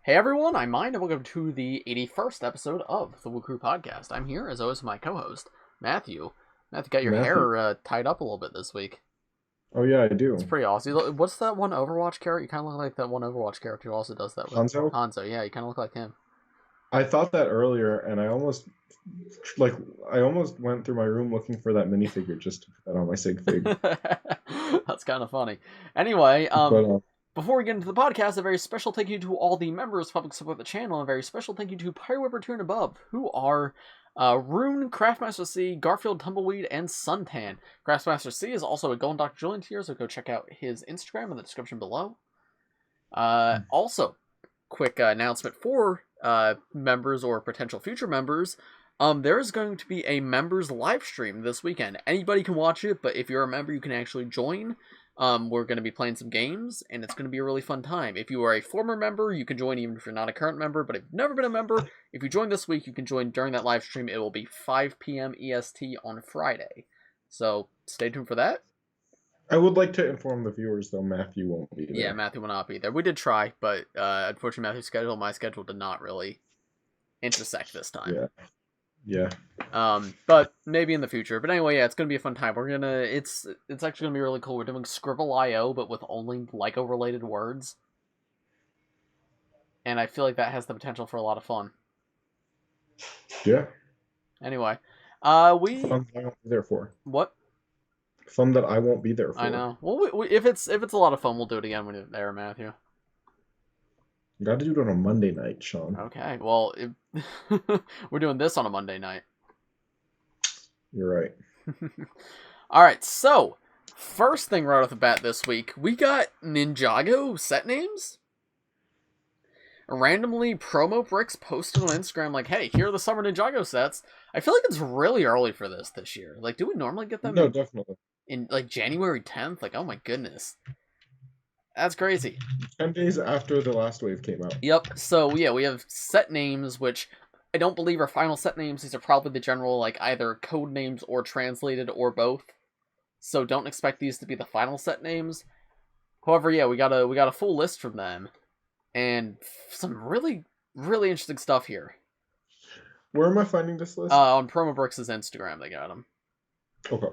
Hey everyone, I'm Mind, and welcome to the 81st episode of the Woo Crew Podcast. I'm here, as always, with my co-host, Matthew. Matthew, got your hair tied up a little bit this week. Oh yeah, I do. It's pretty awesome. What's that one Overwatch character? You kind of look like that one Overwatch character who also does that. Hanzo? Hanzo, yeah, you kind of look like him. I thought that earlier, and I almost went through my room looking for that minifigure just to put that on my sig fig. That's kind of funny. Anyway, But, before we get into the podcast, a very special thank you to all the members who help support the channel, and a very special thank you to Pyro 2 and above, who are Ruune, Craftmaster C, Garfield, Tumbleweed, and Suntan. Craftmaster C is also a Golden Dr. Julien tier, so go check out his Instagram in the description below. Also, quick announcement for members or potential future members. There's going to be a members live stream this weekend. Anybody can watch it, but if you're a member, you can actually join. We're going to be playing some games, and it's going to be a really fun time. If you are a former member, you can join even if you're not a current member, but if you've never been a member, if you join this week, you can join during that live stream. It will be 5 p.m. EST on Friday. So, stay tuned for that. I would like to inform the viewers, though, Matthew won't be there. Yeah, Matthew will not be there. We did try, but unfortunately, Matthew's schedule and my schedule did not really intersect this time. Yeah. But maybe in the future. But anyway, yeah, it's gonna be a fun time. It's actually gonna be really cool. We're doing Scribble.io, but with only LEGO related words. And I feel like that has the potential for a lot of fun. Yeah. Anyway, Fun that I won't be there for. What? Fun that I won't be there for. I know. Well, if it's a lot of fun, we'll do it again when you're there, Matthew. You got to do it on a Monday night, Sean. Okay. Well, we're doing this on a Monday night. You're right. All right. So, first thing right off the bat this week, we got Ninjago set names. Randomly, Promo Bricks posted on Instagram like, "Hey, here are the summer Ninjago sets." I feel like it's really early for this year. Like, do we normally get them? No, definitely. In like January 10th. Like, oh my goodness, that's crazy. 10 days after the last wave came out. Yep. So yeah, we have set names, which I don't believe are final set names. These are probably the general, like, either code names or translated or both. So don't expect these to be the final set names. However, yeah, we got a full list from them, and some really, really interesting stuff here. Where am I finding this list? On Promo Bricks' Instagram, they got them. Okay.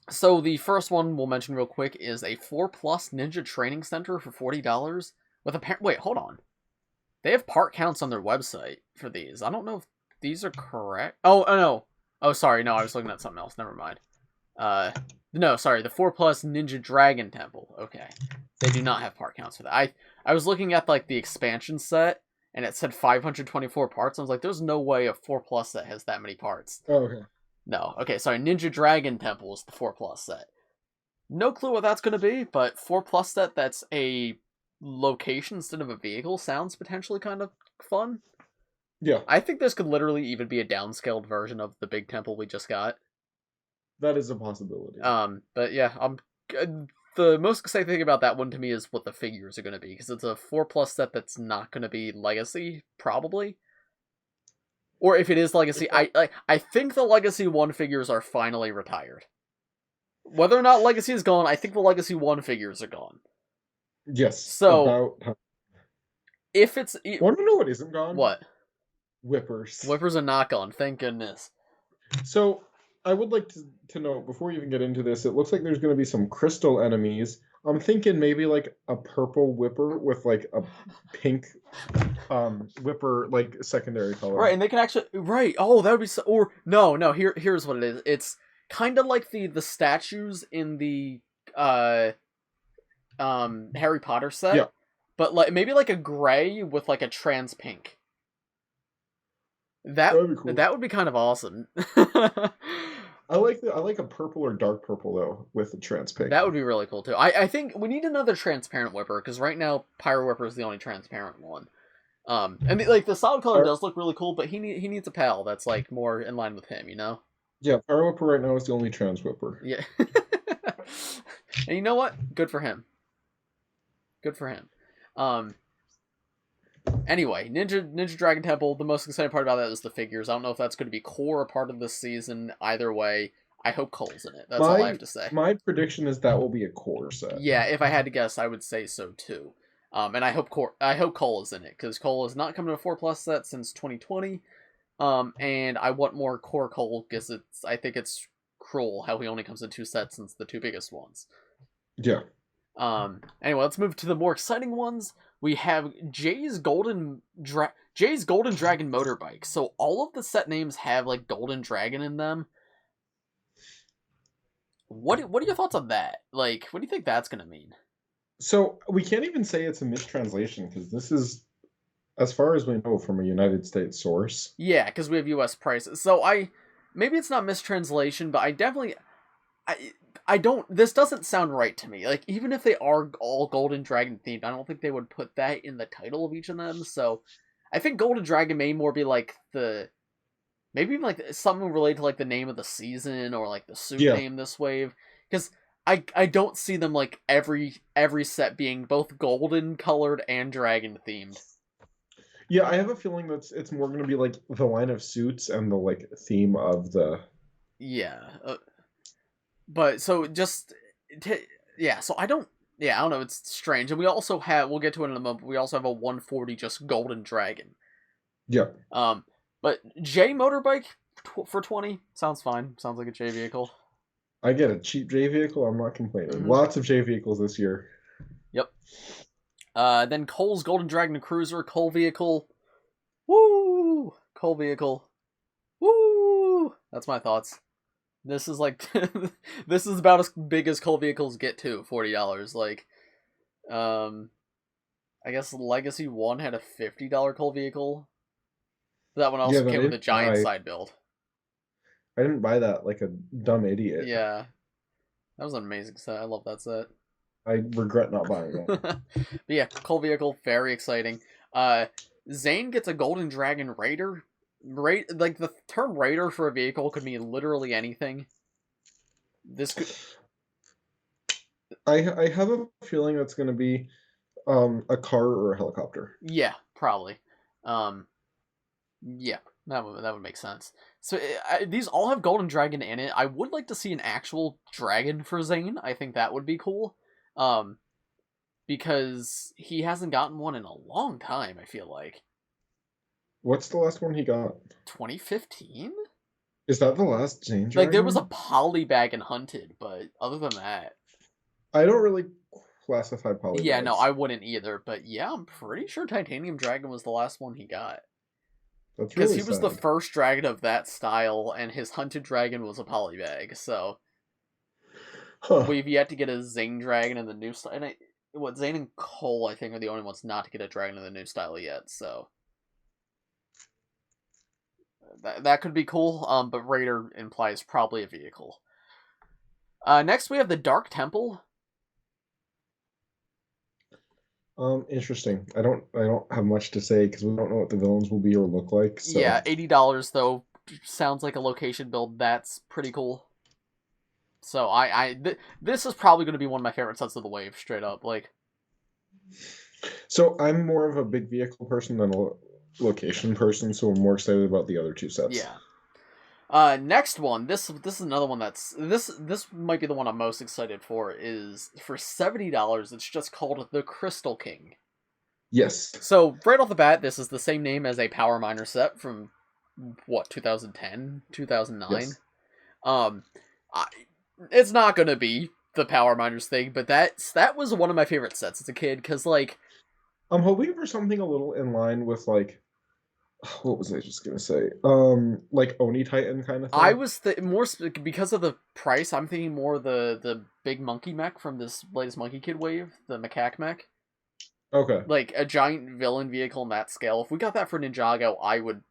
So the first one we'll mention real quick is a 4+ Ninja Training Center for $40 with a wait, hold on. They have part counts on their website for these. I don't know if these are correct. Oh no. Oh, sorry. No, I was looking at something else. Never mind. No, sorry. The 4+ Ninja Dragon Temple. Okay. They do not have part counts for that. I was looking at, like, the expansion set, and it said 524 parts. I was like, there's no way a 4+ set has that many parts. Oh, okay. No. Okay, sorry. Ninja Dragon Temple is the 4+ set. No clue what that's going to be, but 4+ set that's a location instead of a vehicle sounds potentially kind of fun. Yeah. I think this could literally even be a downscaled version of the big temple we just got. That is a possibility. But yeah, the most exciting thing about that one to me is what the figures are going to be, because it's a 4+ set that's not going to be Legacy, probably. Or if it is Legacy, I think the Legacy 1 figures are finally retired. Whether or not Legacy is gone, I think the Legacy 1 figures are gone. Yes. So, if it's... Want to know what isn't gone? What? Whippers. Whippers are not gone, thank goodness. So, I would like to know, before you even get into this, it looks like there's going to be some crystal enemies. I'm thinking maybe, like, a purple whipper with, like, a pink whipper, like, secondary color. Right, and they can actually... Right, oh, that would be so... Or, no, here's what it is. It's kind of like the statues in the Harry Potter set. Yeah. But, like, maybe, like, a gray with, like, a trans pink. That would be cool. That would be kind of awesome. I like a purple or dark purple, though, with a trans pink. That would be really cool, too. I think we need another transparent whipper, because right now, Pyro Whipper is the only transparent one. And, like, the solid color does look really cool, but he needs a pal that's, like, more in line with him, you know? Yeah, Pyro Whipper right now is the only trans whipper. Yeah. And you know what? Good for him. Good for him. Anyway, Ninja Dragon Temple, the most exciting part about that is the figures. I don't know if that's going to be core or part of this season. Either way, I hope Cole's in it. That's all I have to say. My prediction is that will be a core set. Yeah, if I had to guess, I would say so too. And I hope Cole is in it, because Cole has not come to a 4+ set since 2020. And I want more core Cole, because I think it's cruel how he only comes in 2 sets since the 2 biggest ones. Yeah. Anyway, let's move to the more exciting ones. We have Jay's Golden Dragon motorbike. So all of the set names have like Golden Dragon in them. What are your thoughts on that? Like, what do you think that's gonna mean? So we can't even say it's a mistranslation, because this is, as far as we know, from a United States source. Yeah, because we have U.S. prices. So maybe it's not mistranslation, but I don't. This doesn't sound right to me. Like, even if they are all Golden Dragon themed, I don't think they would put that in the title of each of them. So, I think Golden Dragon may more be like maybe even like something related to like the name of the season or like the suit name this wave. Because I don't see them like every set being both golden colored and dragon themed. Yeah, I have a feeling that it's more going to be like the line of suits and the like theme of the. Yeah. But so so I don't know, it's strange. And we also have, we'll get to it in a moment, we also have a 140 just golden dragon. Yeah. But J motorbike for 20 sounds fine. Sounds like a J vehicle. I get a cheap J vehicle, I'm not complaining. Mm-hmm. Lots of J vehicles this year. Yep. Then Cole's Golden Dragon Cruiser, Cole vehicle. Woo! Cole vehicle. Woo! That's my thoughts. This is like, this is about as big as Cole vehicles get to, $40. Like, I guess Legacy 1 had a $50 Cole vehicle. That one also came with a giant side build. I didn't buy that like a dumb idiot. Yeah. That was an amazing set. I love that set. I regret not buying it. But yeah, Cole vehicle, very exciting. Zane gets a Golden Dragon Raider. Like, the term Raider for a vehicle could mean literally anything. This could... I have a feeling that's going to be a car or a helicopter. Yeah, probably. Yeah, that would make sense. So these all have Golden Dragon in it. I would like to see an actual dragon for Zane. I think that would be cool. Because he hasn't gotten one in a long time, I feel like. What's the last one he got? 2015? Is that the last Zane dragon? Like, there was a polybag in Hunted, but other than that... I don't really classify polybags. Yeah, no, I wouldn't either, but yeah, I'm pretty sure Titanium Dragon was the last one he got. That's really sad. Because he was the first dragon of that style, and his Hunted Dragon was a polybag, so... We've yet to get a Zane dragon in the new style. And Zane and Cole, I think, are the only ones not to get a dragon in the new style yet, so... That could be cool, but Raider implies probably a vehicle. Next, we have the Dark Temple. Interesting. I don't have much to say because we don't know what the villains will be or look like. So. Yeah, $80 though sounds like a location build. That's pretty cool. So this is probably going to be one of my favorite sets of the wave, straight up. Like. So I'm more of a big vehicle person than a location person, so I'm more excited about the other two sets. Yeah. Next one. This is another one that's this might be the one I'm most excited for. Is for $70. It's just called the Crystal King. Yes. So right off the bat, this is the same name as a Power Miner set from what 2010, 2009. Yes. It's not gonna be the Power Miners thing, but that was one of my favorite sets as a kid because like I'm hoping for something a little in line with like. What was I just gonna say? Like Oni Titan kind of thing. I was more because of the price. I'm thinking more the big monkey mech from this latest Monkey Kid wave, the macaque mech. Okay. Like a giant villain vehicle in that scale. If we got that for Ninjago, I would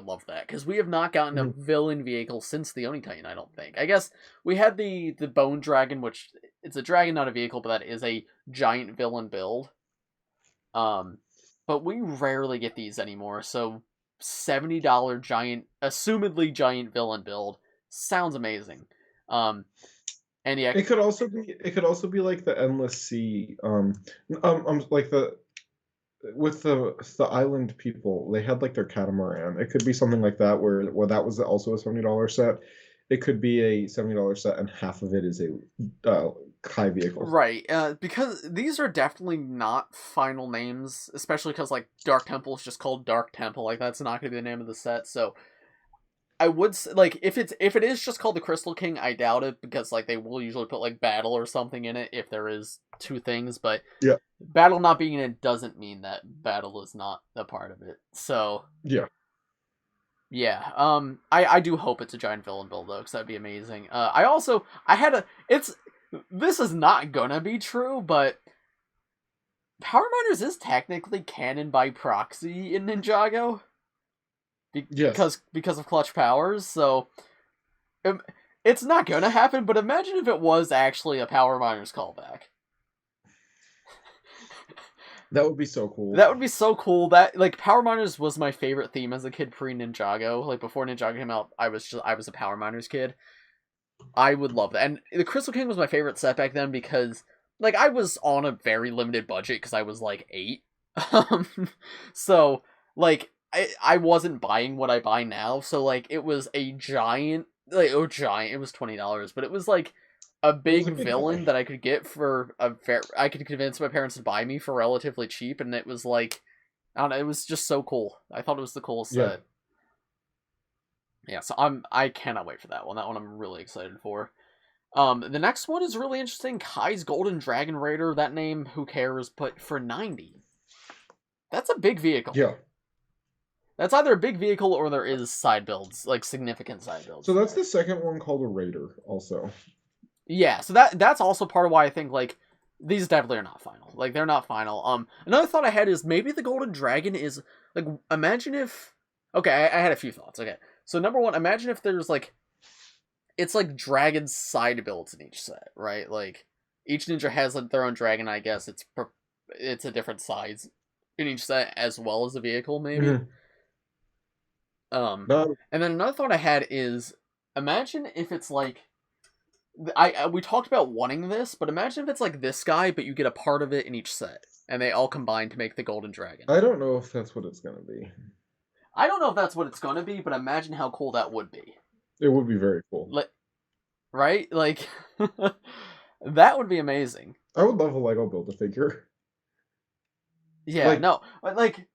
love that because we have not gotten a villain vehicle since the Oni Titan. I don't think. I guess we had the Bone Dragon, which it's a dragon, not a vehicle, but that is a giant villain build. But we rarely get these anymore, so $70 giant, assumedly giant villain build sounds amazing. And yeah, it could also be like the Endless Sea, like with the island people, they had like their catamaran. It could be something like that where that was also a $70 set. It could be a $70 set and half of it is a Kai vehicles. Right, because these are definitely not final names, especially because, like, Dark Temple is just called Dark Temple. Like, that's not going to be the name of the set, so I would say, like, if it is just called the Crystal King, I doubt it, because, like, they will usually put, like, Battle or something in it if there is two things, but yeah, Battle not being in it doesn't mean that Battle is not a part of it, so... Yeah. Yeah, I do hope it's a giant villain build, though, because that'd be amazing. This is not gonna be true, but Power Miners is technically canon by proxy in Ninjago. Yes. Because of clutch powers, so it's not gonna happen, but imagine if it was actually a Power Miners callback. That would be so cool. That would be so cool. That, like, Power Miners was my favorite theme as a kid pre-Ninjago. Like, before Ninjago came out, I was a Power Miners kid. I would love that. And the Crystal King was my favorite set back then because, like, I was on a very limited budget because I was, like, 8. So, like, I wasn't buying what I buy now. So, like, it was a giant, like, it was $20, but it was, like, a big villain that I could get for I could convince my parents to buy me for relatively cheap, and it was, like, I don't know, it was just so cool. I thought it was the coolest set. Yeah, so I cannot wait for that one. That one I'm really excited for. The next one is really interesting. Kai's Golden Dragon Raider. That name, who cares? But for 90, that's a big vehicle. Yeah. That's either a big vehicle or there is side builds, like significant side builds. So that's the second one called a Raider, also. Yeah, so that's also part of why I think, like, these definitely are not final. Like, they're not final. Another thought I had is maybe the Golden Dragon is, like, imagine if... Okay, I had a few thoughts. Okay, so number one, imagine if there's, like... It's, like, dragon side builds in each set, right? Like, each ninja has, like, their own dragon, I guess. It's a different size in each set, as well as a vehicle, maybe. Mm-hmm. And then another thought I had is, imagine if it's, like... we talked about wanting this, but imagine if it's like this guy, but you get a part of it in each set, and they all combine to make the Golden Dragon. I don't know if that's what it's gonna be. I don't know if that's what it's gonna be, but imagine how cool that would be. It would be very cool. Right? Like, that would be amazing. I would love a LEGO Build-A-Figure. Yeah, like, no, like...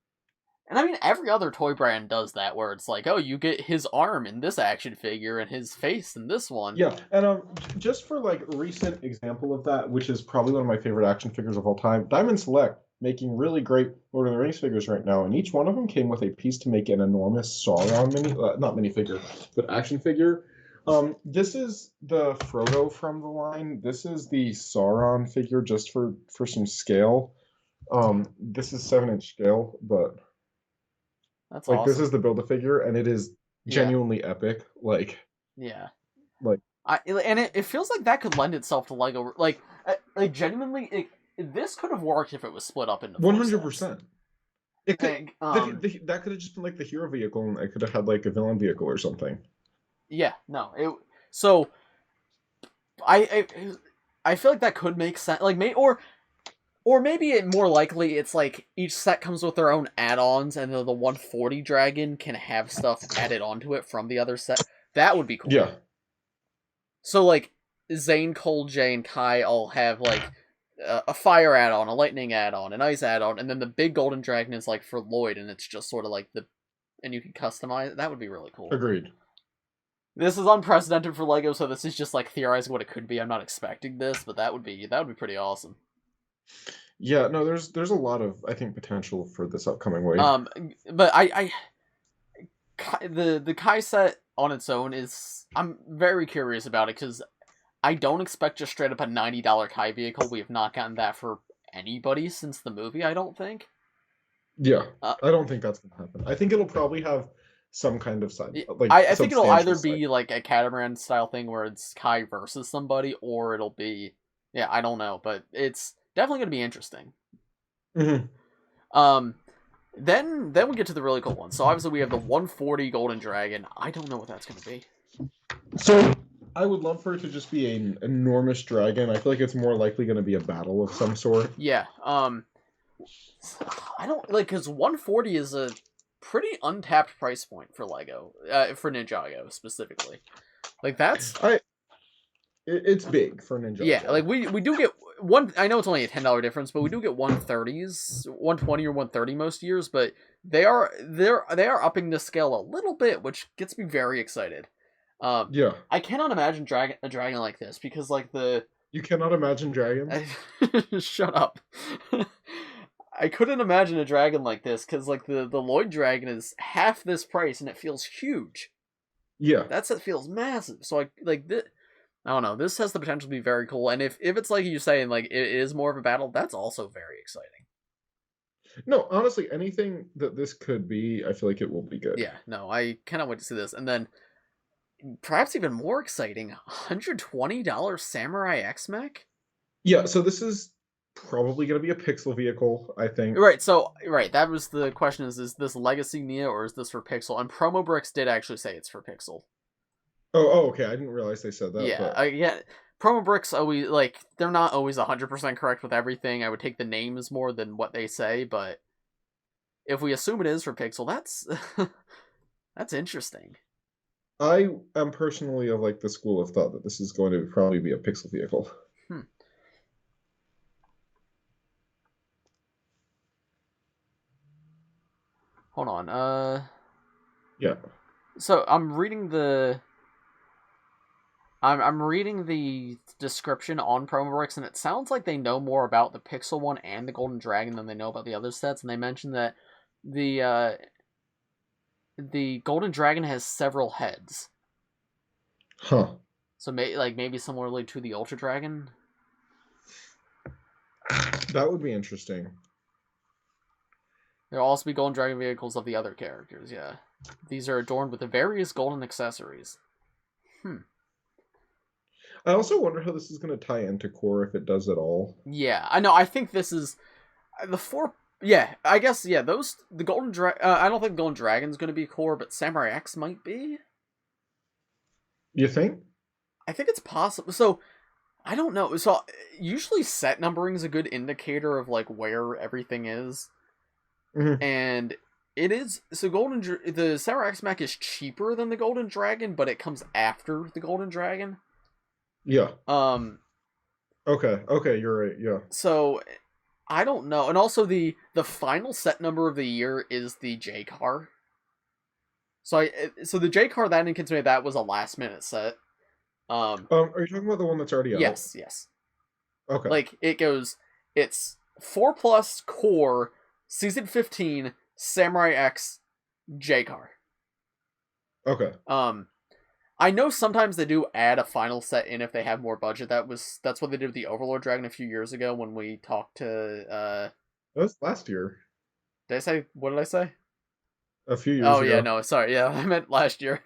And I mean, every other toy brand does that, where it's like, oh, you get his arm in this action figure and his face in this one. Yeah, and just for, like, a recent example of that, which is probably one of my favorite action figures of all time, Diamond Select, making really great Lord of the Rings figures right now, and each one of them came with a piece to make an enormous Sauron not minifigure, but action figure. This is the Frodo from the line. This is the Sauron figure, just for some scale. This is 7-inch scale, but... That's like, awesome. this is the Build-A-Figure, and it is genuinely epic. Like, yeah, like, and it feels like that could lend itself to LEGO. Like genuinely, this could have worked if it was split up into 100%. It could, that could have just been like the hero vehicle, and it could have had like a villain vehicle or something. Yeah, no, so I feel like that could make sense. Like, or maybe it more likely it's like each set comes with their own add-ons, and the 140 dragon can have stuff added onto it from the other set. That would be cool. Yeah. So, like, Zane, Cole, Jay, and Kai all have, like, a fire add-on, a lightning add-on, an ice add-on, and then the big golden dragon is, like, for Lloyd, and it's just sort of like and you can customize it. That would be really cool. Agreed. This is unprecedented for LEGO, so this is just, like, theorizing what it could be. I'm not expecting this, but that would be pretty awesome. Yeah, no, there's a lot of, I think, potential for this upcoming wave. But the Kai set on its own is, I'm very curious about it, because I don't expect just straight up a $90 Kai vehicle. We have not gotten that for anybody since the movie, I don't think. Yeah, I don't think that's gonna happen. I think it'll probably have some kind of side. Like, I think it'll either be like a Catamaran style thing where it's Kai versus somebody, or it'll be, yeah, I don't know, but it's definitely going to be interesting. Mm-hmm. Then we get to the really cool one. So obviously we have the 140 Golden Dragon. I don't know what that's going to be. So I would love for it to just be an enormous dragon. I feel like it's more likely going to be a battle of some sort. Yeah. I don't like, because 140 is a pretty untapped price point for LEGO, for Ninjago specifically. Like, that's it's big for Ninjago. Yeah, like we do get one. I know it's only a $10 difference, but we do get 130s, 120 or 130 most years. But they are upping the scale a little bit, which gets me very excited. Yeah. I cannot imagine a dragon like this because like You cannot imagine dragons? Shut up. I couldn't imagine a dragon like this because like the Lloyd dragon is half this price and it feels huge. Yeah. It feels massive. So I don't know. This has the potential to be very cool, and if it's like you say, and like it is more of a battle, that's also very exciting. No, honestly, anything that this could be, I feel like it will be good. Yeah, no, I cannot wait to see this. And then, perhaps even more exciting, $120 Samurai X mech? Yeah, so this is probably going to be a pixel vehicle, I think. Right, so, that was the question, is this Legacy Nia, or is this for Pixel? And Promo Bricks did actually say it's for Pixel. Oh, okay, I didn't realize they said that. Yeah, but... yeah. Promo Bricks always, like, they're not always 100% correct with everything. I would take the names more than what they say, but if we assume it is for Pixel, that's interesting. I am personally of, like, the school of thought that this is going to probably be a Pixel vehicle. Hold on, Yeah. So, I'm reading the description on Promo Bricks, and it sounds like they know more about the Pixel one and the Golden Dragon than they know about the other sets, and they mentioned that the Golden Dragon has several heads. Huh. So maybe similarly to the Ultra Dragon? That would be interesting. There will also be Golden Dragon vehicles of the other characters, yeah. These are adorned with the various golden accessories. I also wonder how this is going to tie into core, if it does at all. Yeah, I know. I think this is the four. Yeah, I guess. Yeah, the Golden Dragon. I don't think Golden Dragon's going to be core, but Samurai X might be. You think? I think it's possible. So I don't know. So usually set numbering is a good indicator of like where everything is, and it is. So the Samurai X mech is cheaper than the Golden Dragon, but it comes after the Golden Dragon. Yeah. Okay, you're right. Yeah. So I don't know. And also the final set number of the year is the J car. So the J car that indicates that was a last minute set. Are you talking about the one that's already out? Yes. Okay. Like it's 4+ core season 15 Samurai X J car. Okay. I know sometimes they do add a final set in if they have more budget. That's what they did with the Overlord Dragon a few years ago when we talked to that was last year. What did I say? A few years ago. Oh yeah, no, sorry, yeah, I meant last year.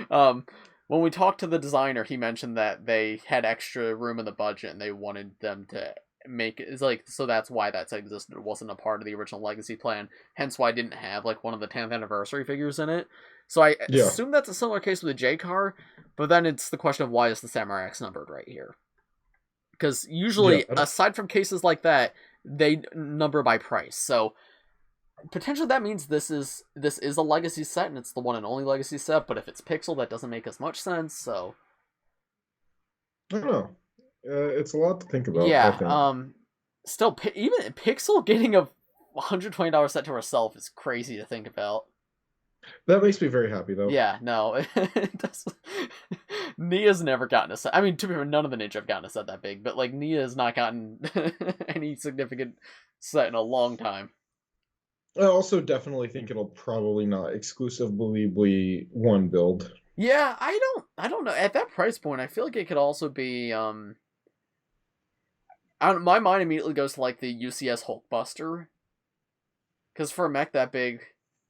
When we talked to the designer, he mentioned that they had extra room in the budget and they wanted them to make it. It's like, so that's why that set existed. It wasn't a part of the original Legacy plan. Hence why I didn't have like one of the 10th anniversary figures in it. So I assume that's a similar case with the J car, but then it's the question of why is the Samurai X numbered right here? Because usually, aside from cases like that, they number by price. So potentially that means this is a Legacy set, and it's the one and only Legacy set. But if it's Pixel, that doesn't make as much sense. So I don't know. It's a lot to think about. Yeah. Still, even Pixel getting a $120 set to herself is crazy to think about. That makes me very happy, though. Yeah, no. It does. Nia's never gotten a set. I mean, to be fair, none of the Ninja have gotten a set that big, but, like, Nia has not gotten any significant set in a long time. I also definitely think it'll probably not exclusively be one build. Yeah, I don't know. At that price point, I feel like it could also be, my mind immediately goes to, like, the UCS Hulkbuster. Because for a mech that big...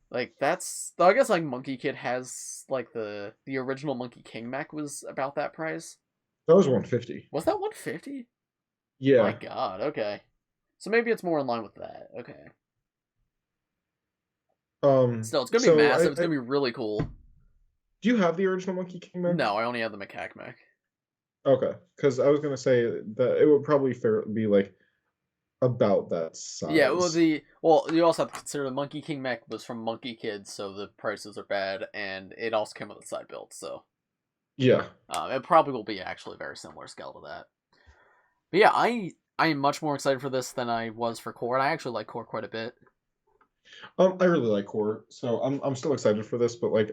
Like, that's... I guess, like, Monkey Kid has, like, the original Monkey King mech was about that price. That was $150. Was that $150? Yeah. My god, okay. So maybe it's more in line with that. Okay. Still, it's gonna be massive. It's gonna be really cool. Do you have the original Monkey King mech? No, I only have the macaque mech. Okay. Because I was gonna say that it would probably be, like, about that size. Yeah, well, you also have to consider the Monkey King mech was from Monkey Kids, so the prices are bad, and it also came with a side build, so. Yeah. It probably will be actually a very similar scale to that. But yeah, I am much more excited for this than I was for Core, and I actually like Core quite a bit. I really like Core, so I'm still excited for this, but like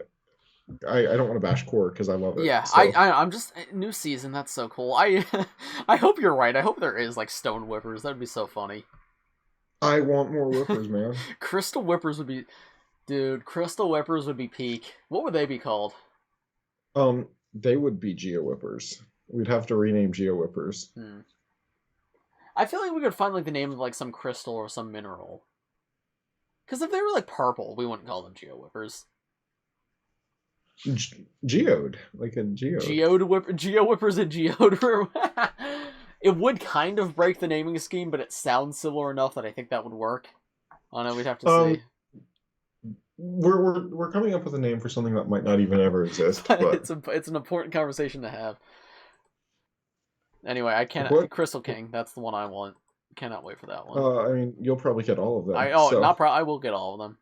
I don't want to bash Core because I love it. Yeah, So I'm just new season. That's so cool. I I hope you're right. I hope there is like stone whippers. That'd be so funny. I want more whippers, man. Crystal whippers would be, dude. Crystal whippers would be peak. What would they be called? They would be Geo Whippers. We'd have to rename Geo Whippers. I feel like we could find like the name of like some crystal or some mineral. Because if they were like purple, we wouldn't call them Geo Whippers. Geode, like a geode. Geo Whippers and Geode. It would kind of break the naming scheme, but it sounds similar enough that I think that would work. I don't know. We'd have to see. We're coming up with a name for something that might not even ever exist. But it's an important conversation to have. Anyway, I can't. What? Crystal King. That's the one I want. Cannot wait for that one. I mean, you'll probably get all of them. I will get all of them.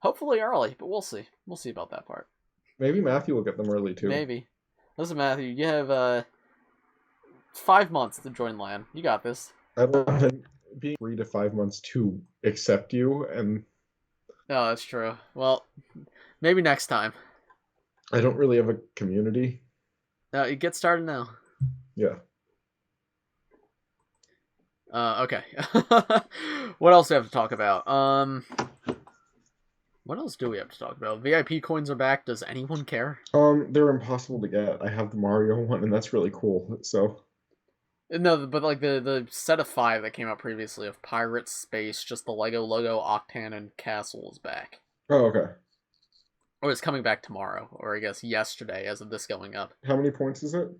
Hopefully early, but we'll see. We'll see about that part. Maybe Matthew will get them early too. Maybe. Listen, Matthew, you have 5 months to join LAN. You got this. I don't want being 3 to 5 months to accept you, and No, that's true. Well, maybe next time. I don't really have a community. No, you get started now. Yeah. Okay. What else do we have to talk about? What else do we have to talk about? VIP coins are back. Does anyone care? They're impossible to get. I have the Mario one, and that's really cool. So. No, but like the set of 5 that came out previously of Pirates, Space, just the Lego logo, Octan, and Castle is back. Oh, okay. Or it's coming back tomorrow, or I guess yesterday as of this going up. How many points is it?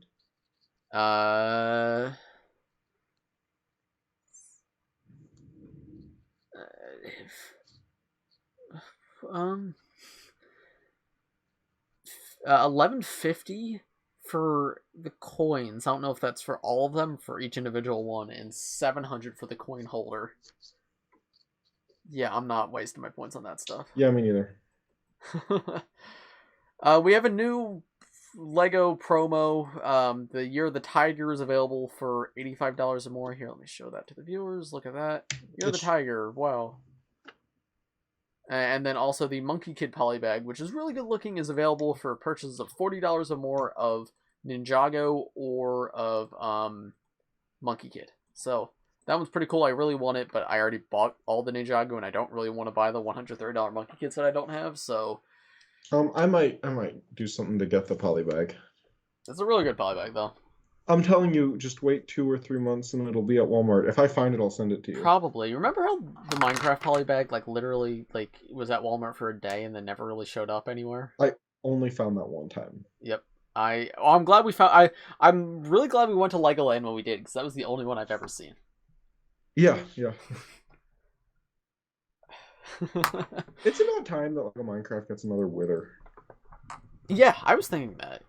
1150 for the coins. I don't know if that's for all of them, for each individual one, and 700 for the coin holder. Yeah, I'm not wasting my points on that stuff. Yeah, me neither. We have a new Lego promo. The Year of the Tiger is available for $85 or more. Here, let me show that to the viewers. Look at that. Year of the Tiger. Wow. And then also the Monkey Kid Polybag, which is really good looking, is available for purchases of $40 or more of Ninjago or of Monkey Kid. So that one's pretty cool. I really want it, but I already bought all the Ninjago, and I don't really want to buy the $130 Monkey Kits that I don't have. So I might do something to get the polybag. it's a really good polybag, though. I'm telling you, just wait 2 or 3 months and it'll be at Walmart. If I find it, I'll send it to you. Probably. Remember how the Minecraft polybag, like, literally, like, was at Walmart for a day and then never really showed up anywhere? I only found that one time. Yep. I'm glad we found... I'm really glad we went to Legoland when we did, because that was the only one I've ever seen. Yeah. It's about time that Lego Minecraft gets another Wither. Yeah, I was thinking that.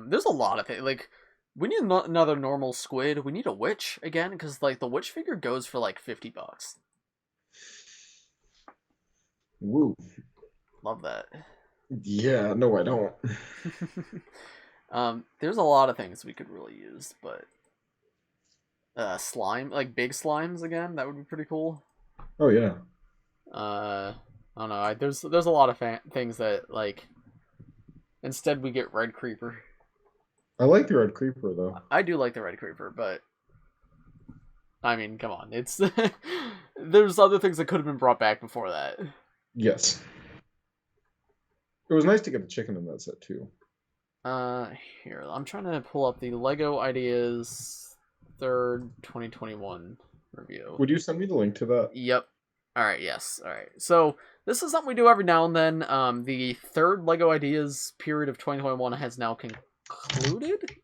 There's a lot of things. Like, we need another normal squid. We need a witch again, because like the witch figure goes for like $50. Woo. Love that. Yeah, no, I don't. There's a lot of things we could really use, but slime, like big slimes again, that would be pretty cool. Oh yeah. I don't know. There's a lot of things that like. Instead, we get Red Creeper. I like the Red Creeper, though. I do like the Red Creeper, but I mean, come on, it's there's other things that could have been brought back before that. Yes. It was nice to get the chicken in that set too. Here, I'm trying to pull up the Lego Ideas 3rd 2021 review. Would you send me the link to that? Yep. Alright, yes. Alright. So, this is something we do every now and then. The 3rd LEGO Ideas period of 2021 has now concluded?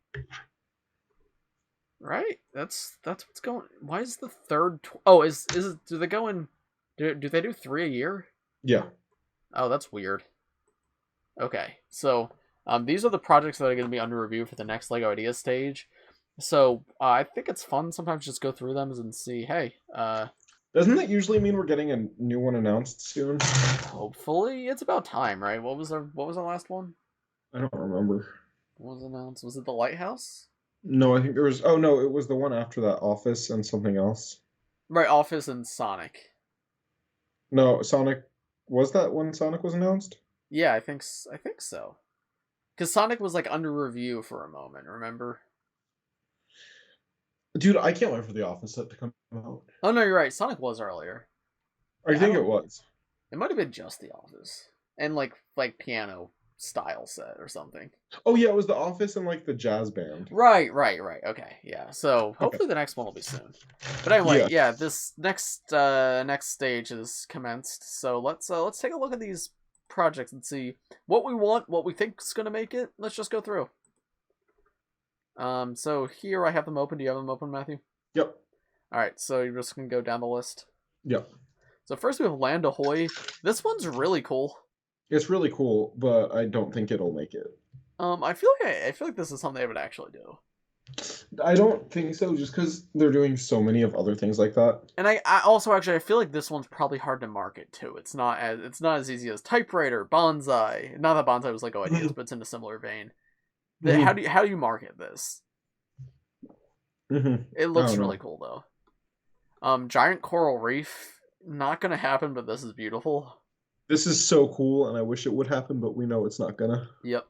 Right? That's what's going... Why is the 3rd... do they go in... Do they do 3 a year? Yeah. Oh, that's weird. Okay, so... these are the projects that are going to be under review for the next LEGO Ideas stage. So, I think it's fun sometimes just go through them and see, hey, Doesn't that usually mean we're getting a new one announced soon? Hopefully. It's about time, right? What was our last one? I don't remember. What was announced? Was it the lighthouse? No, I think there was. Oh no, it was the one after that. Office and something else. Right, Office and Sonic. No, Sonic. Was that when Sonic was announced? Yeah, I think so. Because Sonic was like under review for a moment. Remember? Dude, I can't wait for the Office set to come out. Oh no, you're right. Sonic was earlier. I think it was. It might have been just the Office and like piano style set or something. Oh yeah, it was the Office and like the jazz band. Right. Okay, yeah. So hopefully the next one will be soon. But anyway, yeah, this next stage is commenced. So let's take a look at these projects and see what we want, what we think is gonna make it. Let's just go through. So here I have them open. Do you have them open, Matthew? Yep. All right. So you're just gonna go down the list. Yep. So first we have Land Ahoy. This one's really cool. It's really cool, but I don't think it'll make it. I feel like this is something they would actually do. I don't think so, just because they're doing so many of other things like that. And I also actually I feel like this one's probably hard to market too. It's not as easy as Typewriter, Bonsai. Not that Bonsai was LEGO Ideas, but it's in a similar vein. How do you market this? It looks really cool though. Giant Coral Reef, not gonna happen, but this is beautiful. This is so cool, and I wish it would happen, but we know it's not gonna. Yep.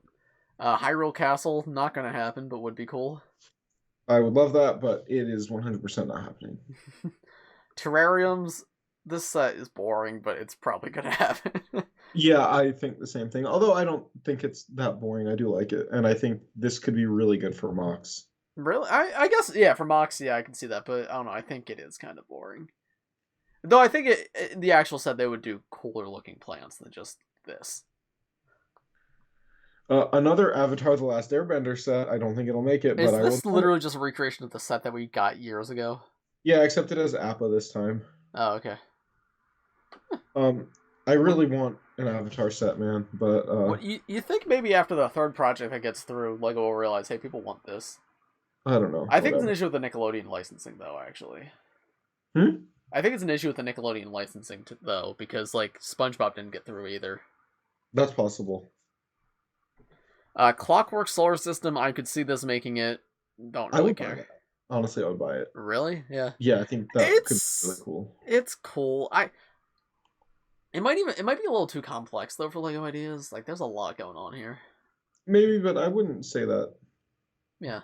Hyrule Castle, not gonna happen, but would be cool. I would love that, but it is 100% not happening. Terrariums, this set is boring, but it's probably gonna happen. Yeah, I think the same thing. Although I don't think it's that boring. I do like it, and I think this could be really good for Mox. Really? I guess, yeah, for Mox, yeah, I can see that, but I don't know, I think it is kind of boring. Though I think the actual set they would do cooler looking plants than just this. Another Avatar: The Last Airbender set. I don't think it'll make it. Is this literally just a recreation of the set that we got years ago? Yeah, except it has Appa this time. Oh, okay. I really want an Avatar set, man, but what, you think maybe after the third project that gets through, LEGO will realize, hey, people want this. I don't know. I think it's an issue with the Nickelodeon licensing, though. Actually. I think it's an issue with the Nickelodeon licensing, though, because, like, SpongeBob didn't get through either. That's possible. Clockwork Solar System, I could see this making it. Don't really care. Honestly, I would buy it. Really? Yeah. Yeah, I think that could be really cool. It's cool. It might be a little too complex, though, for LEGO Ideas. Like, there's a lot going on here. Maybe, but I wouldn't say that. Yeah.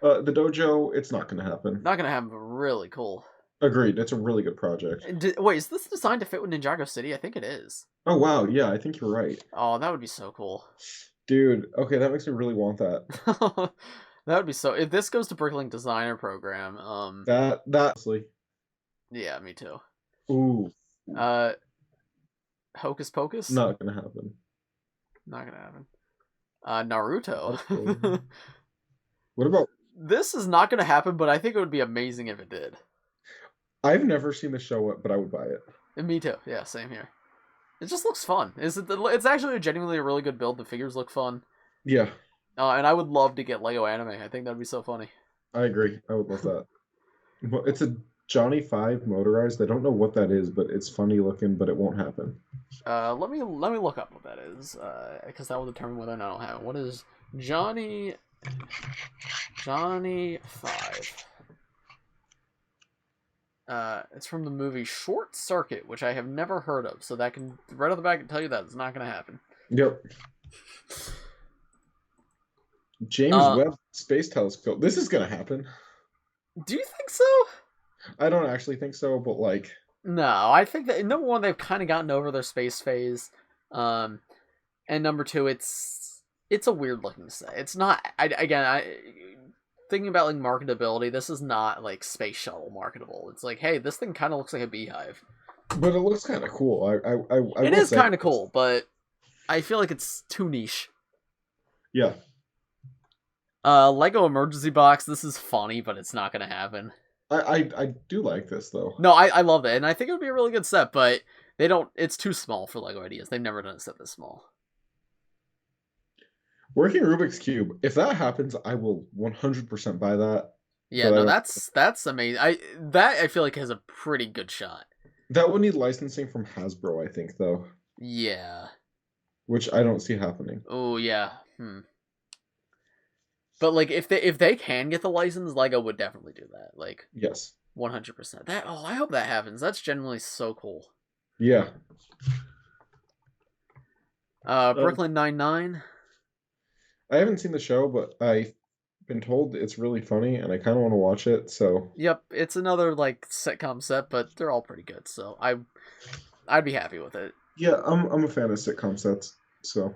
The dojo, it's not going to happen. Not going to happen, but really cool. Agreed. It's a really good project. Wait, is this designed to fit with Ninjago City? I think it is. Oh, wow. Yeah, I think you're right. Oh, that would be so cool. Dude, okay, that makes me really want that. That would be so... If this goes to Bricklink Designer Program, Honestly. Yeah, me too. Ooh. Hocus Pocus? Not gonna happen. Not gonna happen. Naruto. What about... This is not gonna happen, but I think it would be amazing if it did. I've never seen the show, but I would buy it. And me too. Yeah, same here. It just looks fun. It's actually genuinely a really good build. The figures look fun. Yeah. And I would love to get LEGO Anime. I think that'd be so funny. I agree. I would love that. Well, it's a Johnny 5 motorized. I don't know what that is, but it's funny looking, but it won't happen. Let me look up what that is, because that will determine whether or not I'll have it. What is Johnny 5? It's from the movie Short Circuit, which I have never heard of, so that can right off the bat I can tell you that it's not going to happen. Yep. James Webb Space Telescope. This is going to happen. Do you think so? I don't actually think so, but like... No, I think that, number one, they've kind of gotten over their space phase. And number two, it's a weird looking set. It's not... Thinking about like marketability, this is not like space shuttle marketable. It's like, hey, this thing kind of looks like a beehive. But it looks kind of cool. It is kind of cool, but I feel like it's too niche. Yeah. Lego Emergency Box. This is funny, but it's not going to happen. I do like this though. No, I love it, and I think it would be a really good set. But they don't. It's too small for LEGO Ideas. They've never done a set this small. Working Rubik's Cube. If that happens, I will 100% buy that. Yeah, no, that's amazing. I feel like has a pretty good shot. That would need licensing from Hasbro, I think, though. Yeah. Which I don't see happening. Oh yeah. But like, if they can get the license, Lego would definitely do that. Like, Yes. 100%. That I hope that happens. That's genuinely so cool. Yeah. Brooklyn Nine-Nine. I haven't seen the show, but I've been told it's really funny, and I kind of want to watch it. So. Yep, it's another like sitcom set, but they're all pretty good. So I'd be happy with it. Yeah, I'm a fan of sitcom sets. So.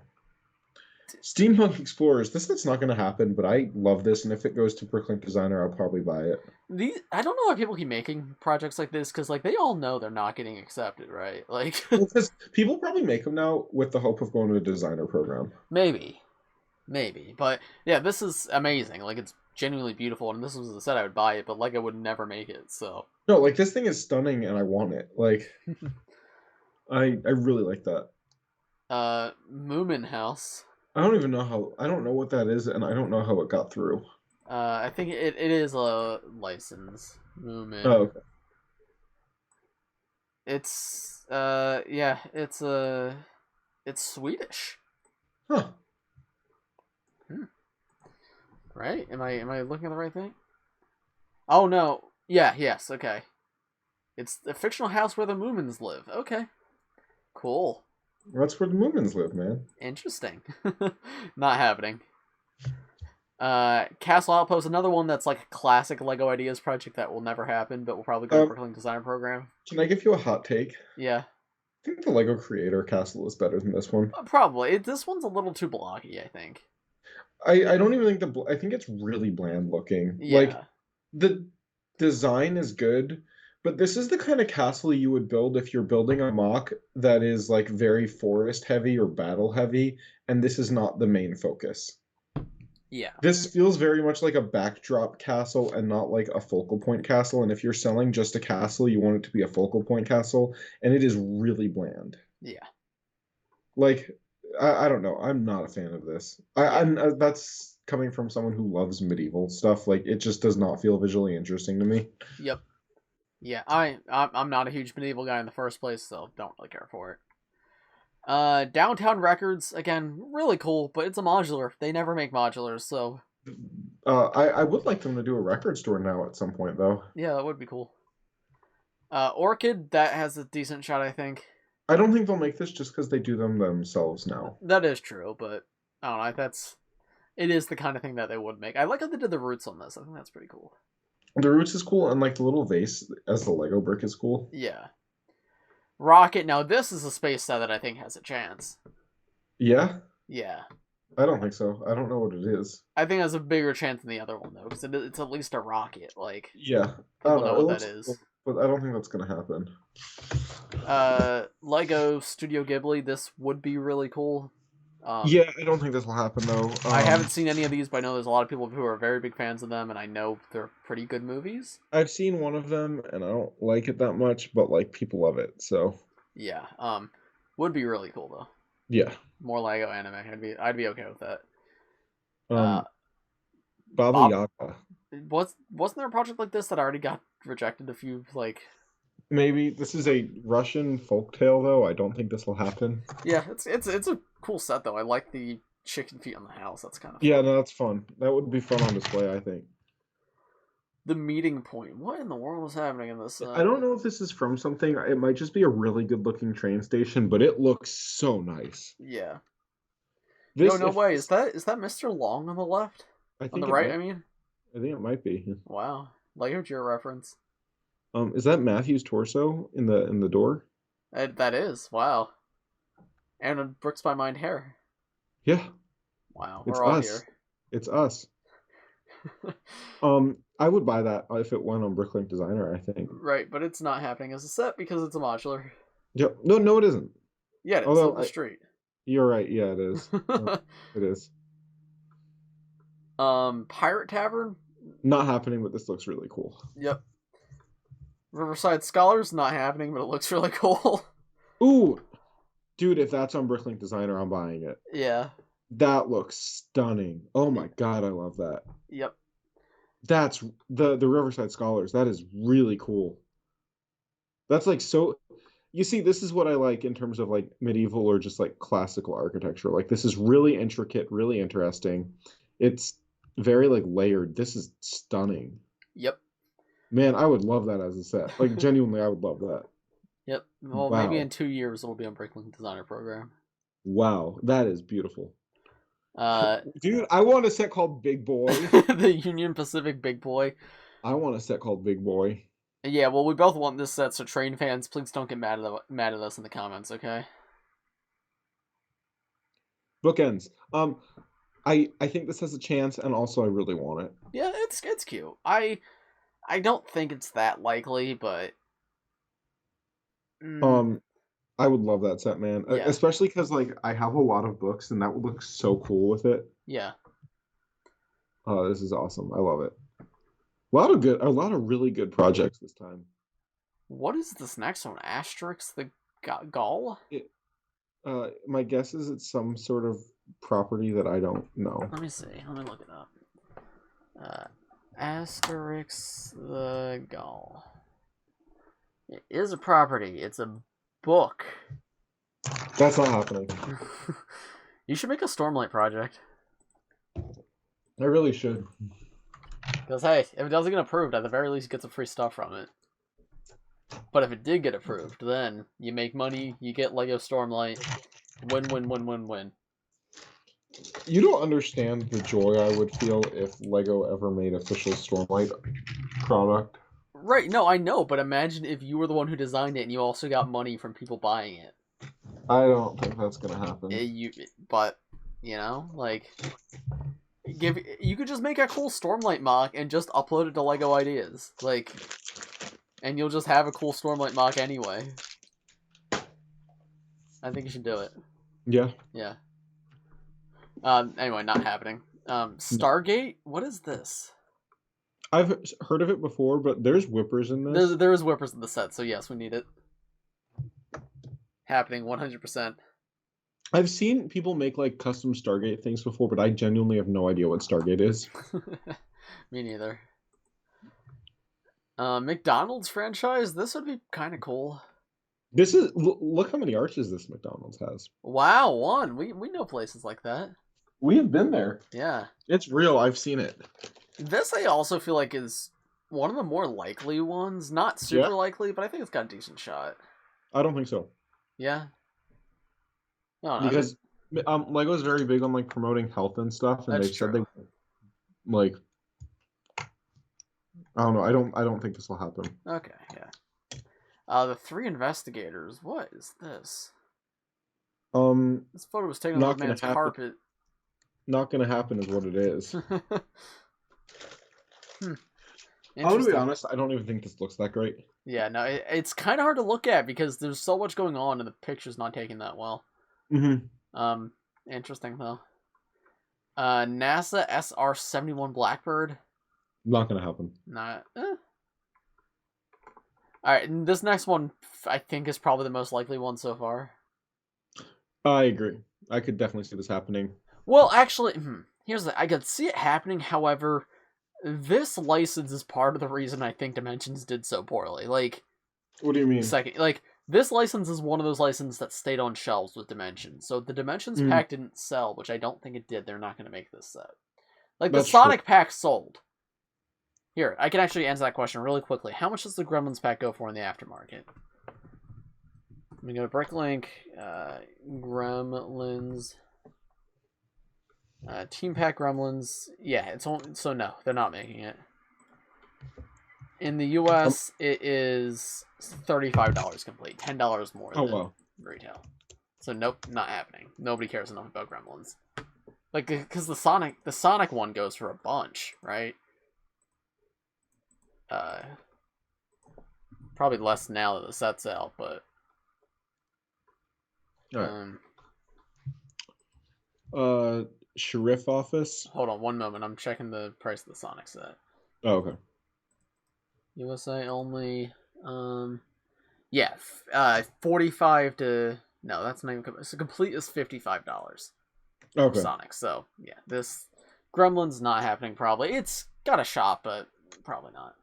Steampunk Explorers. This set's not going to happen, but I love this, and if it goes to Brooklyn Designer, I'll probably buy it. I don't know why people keep making projects like this, because like they all know they're not getting accepted, right? Like, because people probably make them now with the hope of going to a designer program. maybe, but yeah, this is amazing. Like, it's genuinely beautiful, and this was the set I would buy it, but Lego would never make it. So no, like this thing is stunning, and I want it. Like, I really like that. Moomin House. I don't even know how. I don't know what that is, and I don't know how it got through. I think it is a license. Moomin. Oh, okay. It's yeah, it's Swedish. Huh. Right? Am I looking at the right thing? Oh no. Yeah, yes, okay. It's the fictional house where the Moomins live. Okay. Cool. That's where the Moomins live, man. Interesting. Not happening. Castle Outpost, another one that's like a classic Lego Ideas project that will never happen, but will probably go to Brooklyn Design Program. Can I give you a hot take? Yeah. I think the Lego Creator Castle is better than this one. Probably. This one's a little too blocky, I think. I don't even think I think it's really bland looking. Yeah. Like, the design is good, but this is the kind of castle you would build if you're building a mock that is like very forest heavy or battle heavy, and this is not the main focus. Yeah. This feels very much like a backdrop castle and not like a focal point castle, and if you're selling just a castle, you want it to be a focal point castle, and it is really bland. Yeah. Like, I don't know. I'm not a fan of this. That's coming from someone who loves medieval stuff. Like, it just does not feel visually interesting to me. Yep. Yeah, I'm not a huge medieval guy in the first place, so don't really care for it. Downtown Records, again, really cool, but it's a modular. They never make modulars, so... I would like them to do a record store now at some point, though. Yeah, that would be cool. Orchid, that has a decent shot, I think. I don't think they'll make this just because they do them themselves now. That is true, but I don't know. It is the kind of thing that they would make. I like how they did the roots on this. I think that's pretty cool. The roots is cool, and like the little vase as the Lego brick is cool. Yeah. Rocket. Now this is a space set that I think has a chance. Yeah? Yeah. I don't think so. I don't know what it is. I think it has a bigger chance than the other one, though, because it's at least a rocket. Like, yeah. People know what that is. But I don't think that's going to happen. Lego Studio Ghibli, this would be really cool. Yeah, I don't think this will happen, though. I haven't seen any of these, but I know there's a lot of people who are very big fans of them, and I know they're pretty good movies. I've seen one of them, and I don't like it that much, but, like, people love it, so... Yeah, would be really cool, though. Yeah. More Lego anime. I'd be okay with that. Baba Yaga. Wasn't there a project like this that already got rejected a few, like... Maybe. This is a Russian folktale, though. I don't think this will happen. Yeah, it's a cool set, though. I like the chicken feet on the house. That's kind of fun. Yeah, no, that's fun. That would be fun on display, I think. The meeting point. What in the world is happening in this? I don't know if this is from something. It might just be a really good-looking train station, but it looks so nice. Yeah. No way. Is that Mr. Long on the left? I think on the right, I mean? I think it might be. Wow. Lego Tier reference. Is that Matthew's torso in the door? That is. Wow. And a Bricks by Mind hair. Yeah. Wow. It's We're all us. here. It's us. I would buy that if it went on Bricklink Designer, I think. Right, but it's not happening as a set because it's a modular. Yep. No, it isn't. Yeah, it's on the street. You're right. Yeah, it is. It is. Pirate Tavern? Not happening, but this looks really cool. Yep. Riverside Scholars? Not happening, but it looks really cool. Ooh! Dude, if that's on Bricklink Designer, I'm buying it. Yeah. That looks stunning. Oh my god, I love that. Yep. That's the Riverside Scholars. That is really cool. That's like so... You see, this is what I like in terms of like medieval or just like classical architecture. Like, this is really intricate, really interesting. It's very like layered. This is stunning. Yep. Man, I would love that as a set. Like genuinely, I would love that. Yep. Well, Wow. maybe in 2 years it'll be on Bricklink Designer Program. Wow, that is beautiful. Uh, Dude, I want a set called Big Boy. the Union Pacific Big Boy. I want a set called Big Boy. Yeah, well, we both want this set, so train fans, please don't get mad at us in the comments, okay? Bookends. I think this has a chance, and also I really want it. Yeah, it's cute. I don't think it's that likely, but I would love that set, man. Yeah. Especially because like I have a lot of books, and that would look so cool with it. Yeah. Oh, this is awesome. I love it. A lot of really good projects this time. What is this next one? Asterix the Gaul? My guess is it's some sort of property that I don't know. Let me see. Let me look it up. Asterix the Gaul. It is a property. It's a book. That's not happening. You should make a Stormlight project. I really should. Because, hey, if it doesn't get approved, at the very least, you get some free stuff from it. But if it did get approved, then you make money, you get LEGO Stormlight. Win, win, win, win, win. You don't understand the joy I would feel if LEGO ever made official Stormlight product. Right, no, I know, but imagine if you were the one who designed it and you also got money from people buying it. I don't think that's gonna happen. But, you know, like... You could just make a cool Stormlight mock and just upload it to LEGO Ideas. Like, and you'll just have a cool Stormlight mock anyway. I think you should do it. Yeah. Yeah. Anyway, not happening. Stargate? What is this? I've heard of it before, but there's whippers in this. There is whippers in the set, so yes, we need it. Happening 100%. I've seen people make like custom Stargate things before, but I genuinely have no idea what Stargate is. Me neither. McDonald's franchise? This would be kind of cool. This is look how many arches this McDonald's has. Wow, one. We know places like that. We have been there. Yeah. It's real. I've seen it. This I also feel like is one of the more likely ones. Not super likely, but I think it's got a decent shot. I don't think so. Yeah. No, because LEGO is very big on like promoting health and stuff, and they said they like. I don't know. I don't think this will happen. Okay. Yeah. The three investigators. What is this? This photo was taken on a man's carpet. Not gonna happen is what it is. I'm gonna be honest. I don't even think this looks that great. Yeah. No, it's kind of hard to look at because there's so much going on, and the picture's not taken that well. Interesting though. NASA SR-71 Blackbird. Not gonna happen. Not. Alright, this next one I think is probably the most likely one so far. I agree. I could definitely see this happening. Well, actually, here's the I could see it happening, however, this license is part of the reason I think Dimensions did so poorly. Like, what do you mean? This license is one of those licenses that stayed on shelves with Dimensions. So the Dimensions pack didn't sell, which I don't think it did. They're not going to make this set. Like, the Sonic pack sold. Here, I can actually answer that question really quickly. How much does the Gremlins pack go for in the aftermarket? Let me go to Bricklink. Gremlins. Team pack Gremlins. Yeah, it's only, so no, they're not making it. In the US, it is $35 complete, $10 more than retail. So nope, not happening. Nobody cares enough about Gremlins. Like, because the Sonic one goes for a bunch, right? Probably less now that the set's out, but Sheriff office. Hold on one moment. I'm checking the price of the Sonic set. Oh, okay. USA only. Yeah, 45 to no, that's not even. So complete is $55. Okay. Sonic. So yeah, this Gremlin's not happening. Probably it's got a shot, but probably not.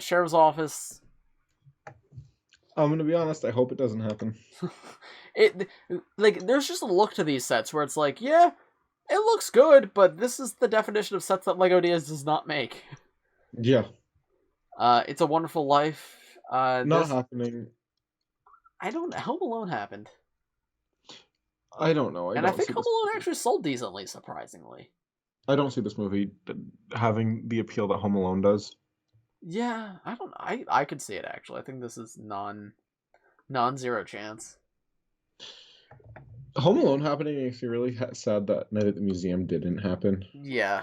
Sheriff's office. I'm gonna be honest. I hope it doesn't happen. There's just a look to these sets where it's like, yeah, It looks good, but this is the definition of sets that LEGO does not make. Yeah. It's a Wonderful Life. Not happening. I don't. Home Alone happened. I don't know. I think Home Alone actually sold decently, surprisingly. I don't see this movie having the appeal that Home Alone does. Yeah, I don't. I could see it actually. I think this is non-zero chance. Home Alone happening makes me really sad that Night at the Museum didn't happen. Yeah.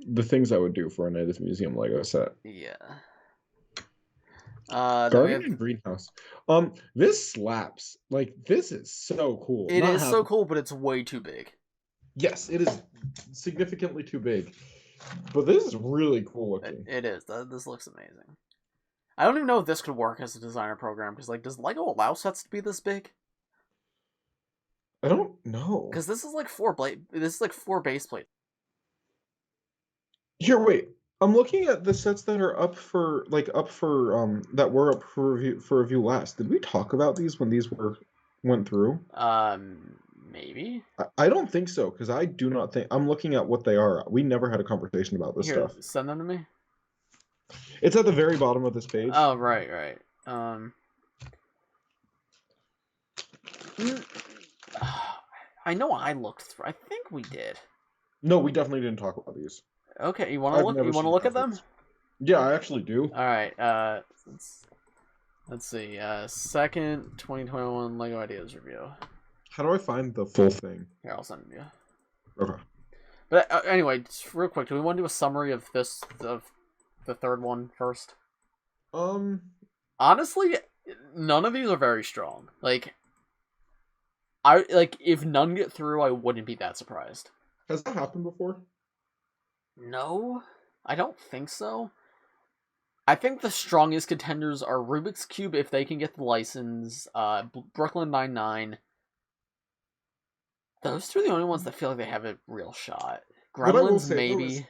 The things I would do for a Night at the Museum Lego set. Yeah. Garden and Greenhouse. This slaps. Like, this is so cool. It is so cool, but it's way too big. Yes, it is significantly too big. But this is really cool looking. It is. This looks amazing. I don't even know if this could work as a designer program, because, like, does LEGO allow sets to be this big? I don't know. Because this is like 4 base plates. Here, wait. I'm looking at the sets that are up for that were up for review last. Did we talk about these when these went through? Maybe. I don't think so, because I do not think I'm looking at what they are. We never had a conversation about this stuff. Send them to me. It's at the very bottom of this page. Oh, right. I know I looked through. I think we did. No, we definitely didn't talk about these. Okay, you want to look? You want to look at them? Yeah, I actually do. All right. Let's see. Second 2021 LEGO Ideas review. How do I find the full thing? Here, I'll send it to you. Okay. But anyway, just real quick, do we want to do a summary of the third one first? Honestly, none of these are very strong. Like, if none get through, I wouldn't be that surprised. Has that happened before? No, I don't think so. I think the strongest contenders are Rubik's Cube if they can get the license, Brooklyn Nine-Nine. Those two are the only ones that feel like they have a real shot. Gremlins, maybe.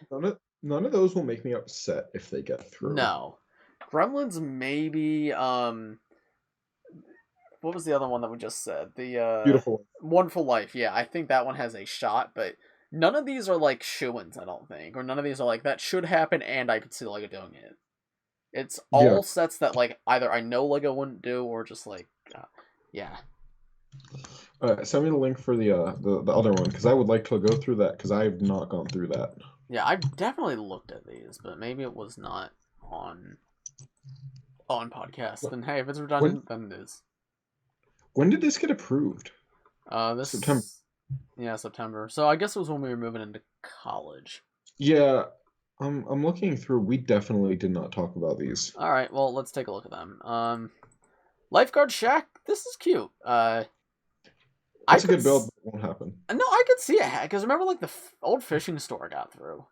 None of those will make me upset if they get through. No. Gremlins, maybe. What was the other one that we just said? The Beautiful. Wonderful Life. Yeah, I think that one has a shot, but none of these are like shoo-ins, I don't think. Or none of these are like, that should happen and I could see LEGO doing it. It's all sets that, like, either I know LEGO wouldn't do or just like, yeah. Send me the link for the other one, because I would like to go through that, because I have not gone through that. Yeah, I've definitely looked at these, but maybe it was not on podcast. And hey, if it's redundant, then it is. When did this get approved? September. Yeah, September. So I guess it was when we were moving into college. Yeah, I'm looking through. We definitely did not talk about these. All right, well, let's take a look at them. Lifeguard Shack. This is cute. That's a good build, but it won't happen. No, I could see it, because remember, like, the old fishing store got through.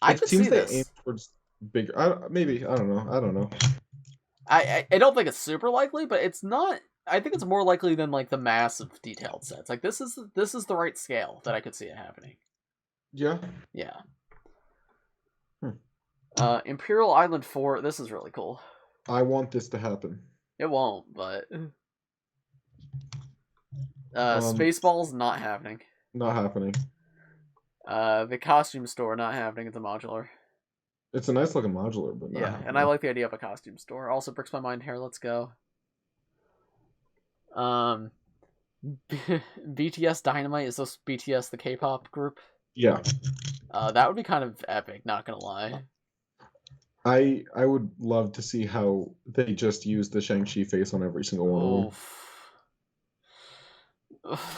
I could see this. Aim towards bigger. Maybe, I don't know. I don't think it's super likely, but it's not. I think it's more likely than, like, the massive detailed sets. Like, this is the right scale that I could see it happening. Yeah. Yeah. Imperial Island 4. This is really cool. I want this to happen. It won't, but Spaceballs not happening. Not happening. The costume store not happening. It's a modular. It's a nice looking modular, but not happening. And I like the idea of a costume store. Also, Bricks My Mind here. Let's go. BTS Dynamite, is this BTS the K-pop group? Yeah. That would be kind of epic. Not gonna lie. I would love to see how they just use the Shang-Chi face on every single one of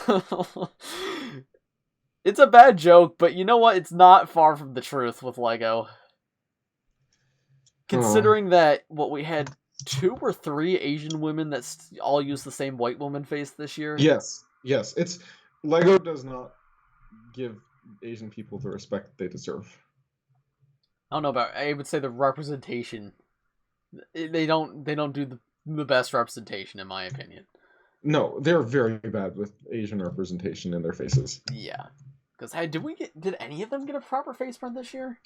them. It's a bad joke, but you know what? It's not far from the truth with LEGO. Considering that, we had 2 or 3 Asian women that all use the same white woman face this year? Yes. It's LEGO does not give Asian people the respect they deserve. I don't know about. I would say the representation. They don't do the best representation, in my opinion. No, they're very bad with Asian representation in their faces. Yeah, because hey, did any of them get a proper face print this year?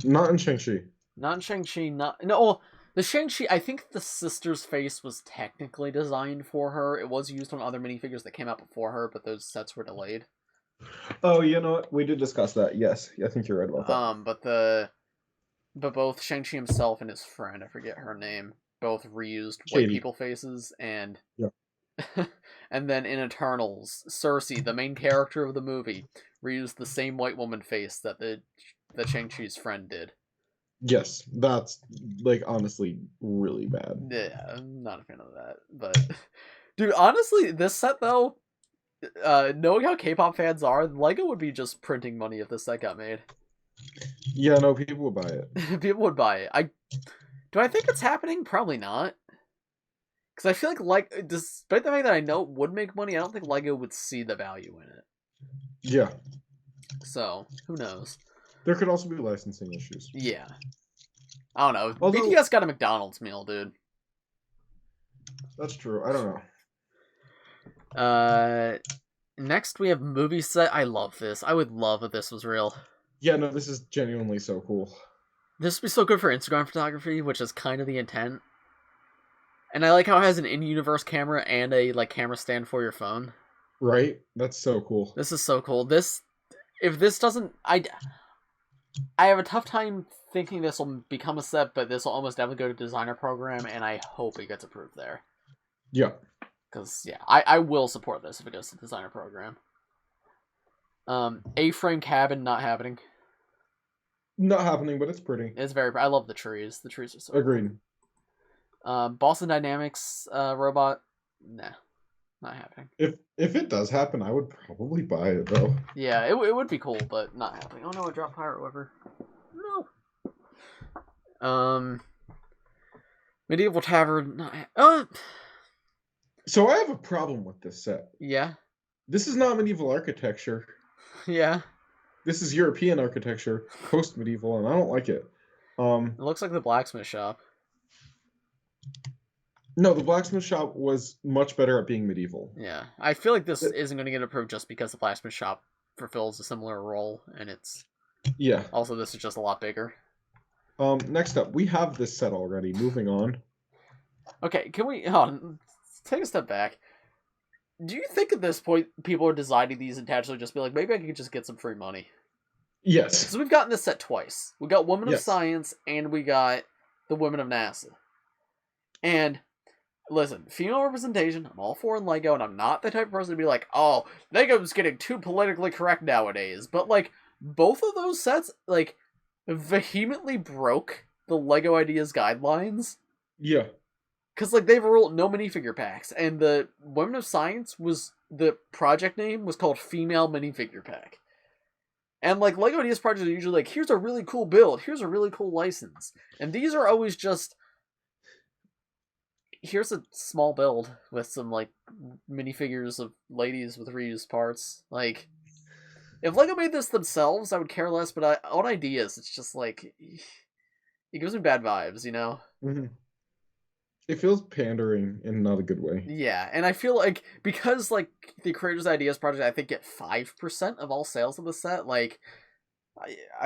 Not in Shang-Chi. Not in Shang-Chi. No. The Shang-Chi, I think the sister's face was technically designed for her. It was used on other minifigures that came out before her, but those sets were delayed. Oh, you know what? We did discuss that. Yes, I think you're right about that. But both Shang-Chi himself and his friend, I forget her name, both reused white Shady. people faces, and Yeah. and then in Eternals, Cersei, the main character of the movie, reused the same white woman face that the Shang-Chi's friend did. Yes, that's like honestly really bad. Yeah, I'm not a fan of that. But dude, honestly, this set though, knowing how K-pop fans are, LEGO would be just printing money if this set got made. Yeah, no, people would buy it. People would buy it. Do I think it's happening? Probably not. Because I feel like, despite the fact that I know it would make money, I don't think LEGO would see the value in it. Yeah. So, who knows? There could also be licensing issues. Yeah. I don't know. Although, BTS got a McDonald's meal, dude. That's true. I don't know. Next we have movie set. I love this. I would love if this was real. Yeah, no, this is genuinely so cool. This would be so good for Instagram photography, which is kind of the intent. And I like how it has an in-universe camera and a camera stand for your phone. Right? That's so cool. This is so cool. If this doesn't, I have a tough time thinking this will become a set, but this will almost definitely go to designer program, and I hope it gets approved there. Yeah. Because, yeah, I will support this if it goes to designer program. A-frame cabin, not happening. Not happening, but it's pretty. It's very. I love the trees. The trees are so. Agreed. Cool. Boston Dynamics robot, nah, not happening. If it does happen, I would probably buy it though. Yeah, it would be cool, but not happening. Oh no, I dropped Pyro over. No. Medieval Tavern. Not. So I have a problem with this set. Yeah. This is not medieval architecture. Yeah. This is European architecture, post-medieval, and I don't like it. It looks like the blacksmith shop. No, the blacksmith shop was much better at being medieval. Yeah, I feel like this isn't going to get approved just because the blacksmith shop fulfills a similar role, and it's... Yeah. Also, this is just a lot bigger. Next up, we have this set already. Moving on. Okay, can we... take a step back. Do you think at this point people are designing these intentionally just be like, maybe I could just get some free money? Yes. So we've gotten this set twice. We got Women of Yes. Science, and we got the Women of NASA. And, listen, female representation, I'm all for in LEGO, and I'm not the type of person to be like, oh, LEGO's getting too politically correct nowadays. But, both of those sets, vehemently broke the LEGO Ideas guidelines. Yeah. Because, they've ruled no minifigure packs, and the Women of Science the project name was called Female Minifigure Pack. And, LEGO Ideas projects are usually here's a really cool build, here's a really cool license. And these are always just, here's a small build with some, minifigures of ladies with reused parts. If LEGO made this themselves, I would care less, but on Ideas, it's just, it gives me bad vibes, you know? Mm-hmm. It feels pandering in not a good way. Yeah, and I feel because, the Creators Ideas Project, I think, get 5% of all sales of the set, I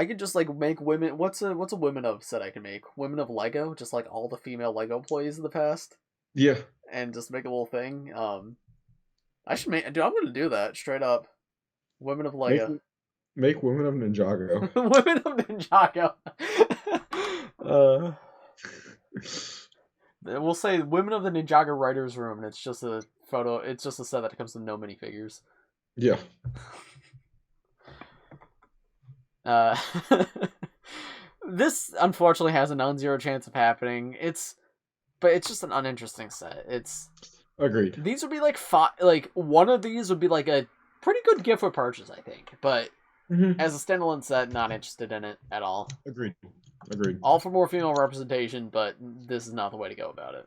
could just, make women... What's a Women of set I can make? Women of LEGO? Just, all the female LEGO employees in the past? Yeah. And just make a little thing. I should make... Dude, I'm gonna do that, straight up. Women of LEGO. Make Women of Ninjago. Women of Ninjago! We'll say Women of the Ninjago Writers Room, and it's just a photo. It's just a set that comes with no minifigures. Yeah. This unfortunately has a non-zero chance of happening. But it's just an uninteresting set. Agreed. These would be one of these would be a pretty good gift for purchase, I think. But as a standalone set, not interested in it at all. Agreed. All for more female representation, but this is not the way to go about it.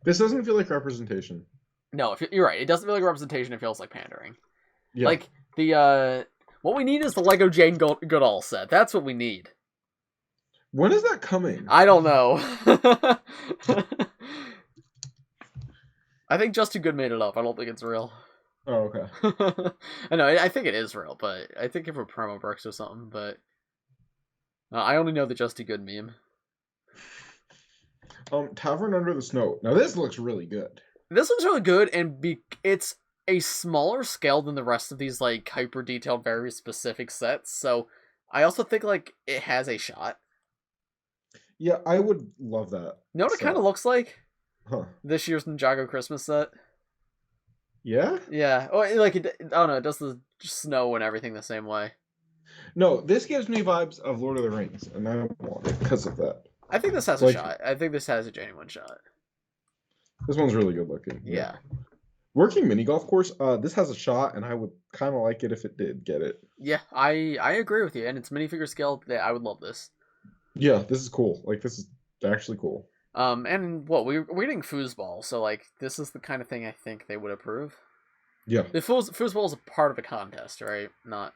This doesn't feel like representation. No, you're right. It doesn't feel like representation. It feels like pandering. Yeah. What we need is the Lego Jane Goodall set. That's what we need. When is that coming? I don't know. I think Just Too Good made it up. I don't think it's real. Oh, okay. I know. I think it is real, but I think if we're promo bricks or something, but I only know the Just Too Good meme. Tavern Under the Snow. Now this looks really good. This one's really good, and it's a smaller scale than the rest of these like hyper detailed, very specific sets. So I also think like it has a shot. Yeah, I would love that. You know what it kind of looks like? Huh. This year's Ninjago Christmas set. Yeah? Yeah. Oh, like I don't know. It does the snow and everything the same way. No, this gives me vibes of Lord of the Rings, and I want it because of that. I think this has a shot. I think this has a genuine shot. This one's really good looking. Yeah. Working mini golf course. This has a shot, and I would kind of like it if it did get it. Yeah, I agree with you, and it's minifigure scale. I would love this. Yeah, this is cool. Like this is actually cool. And what we're getting foosball, so like this is the kind of thing I think they would approve. Yeah. The foosball is a part of a contest, right? Not.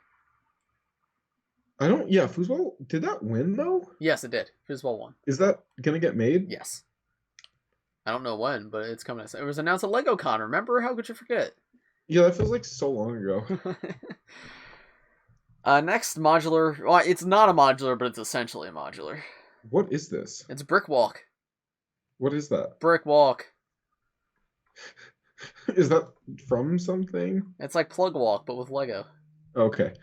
I don't. Yeah, foosball. Did that win though? Yes, it did. Foosball won. Is that gonna get made? Yes. I don't know when, but it's coming. It was announced at LegoCon. Remember? How could you forget? Yeah, that feels like so long ago. Next modular. Well, it's not a modular, but it's essentially a modular. What is this? It's Brick Walk. What is that? Brick Walk. Is that from something? It's like Plug Walk, but with Lego. Okay.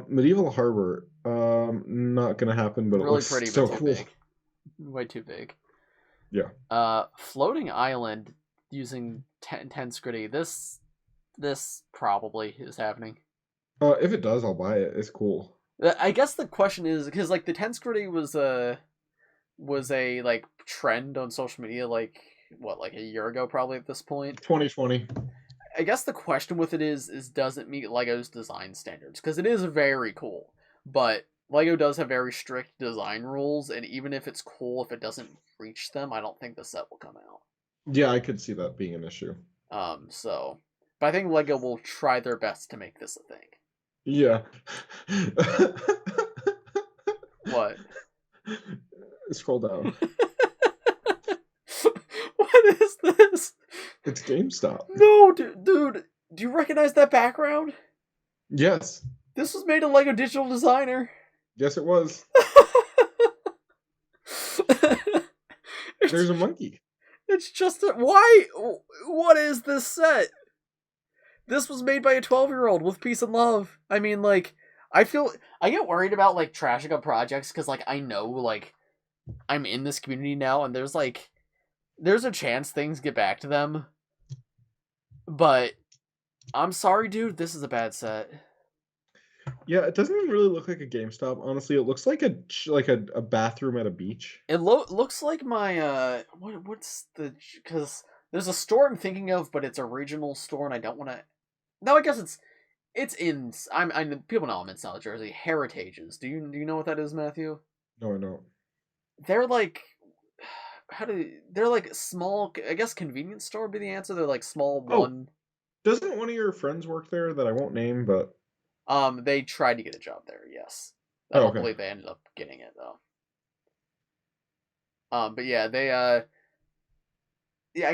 Medieval Harbor. Not gonna happen, but really it looks pretty, so but too cool. big. Way too big. Yeah. Floating Island using 10 Scritty. This probably is happening. If it does, I'll buy it. It's cool. I guess the question is because like the 10 Scritty was a like trend on social media like a year ago probably at this point. 2020. I guess the question with it is does it meet Lego's design standards? Because it is very cool, but Lego does have very strict design rules, and even if it's cool, if it doesn't reach them, I don't think the set will come out. Yeah, I could see that being an issue. But I think Lego will try their best to make this a thing. Yeah. What? Scroll down. What is this? It's GameStop. No, dude, do you recognize that background? Yes. This was made in Lego Digital Designer. Yes, it was. There's a monkey. It's just why? What is this set? This was made by a 12-year-old with peace and love. I mean, like, I get worried about like trashing up projects because like I know like I'm in this community now, and there's a chance things get back to them. But I'm sorry, dude. This is a bad set. Yeah, it doesn't even really look like a GameStop. Honestly, it looks like a bathroom at a beach. It looks like my what's the because there's a store I'm thinking of, but it's a regional store, and I don't want to. No, I guess it's in. People know I'm in South Jersey. Heritages. Do you know what that is, Matthew? No, I don't. They're like they're like small. I guess convenience store would be the answer. They're like small one. Doesn't one of your friends work there that I won't name, but they tried to get a job there, yes. I don't believe they ended up getting it though. But yeah, they I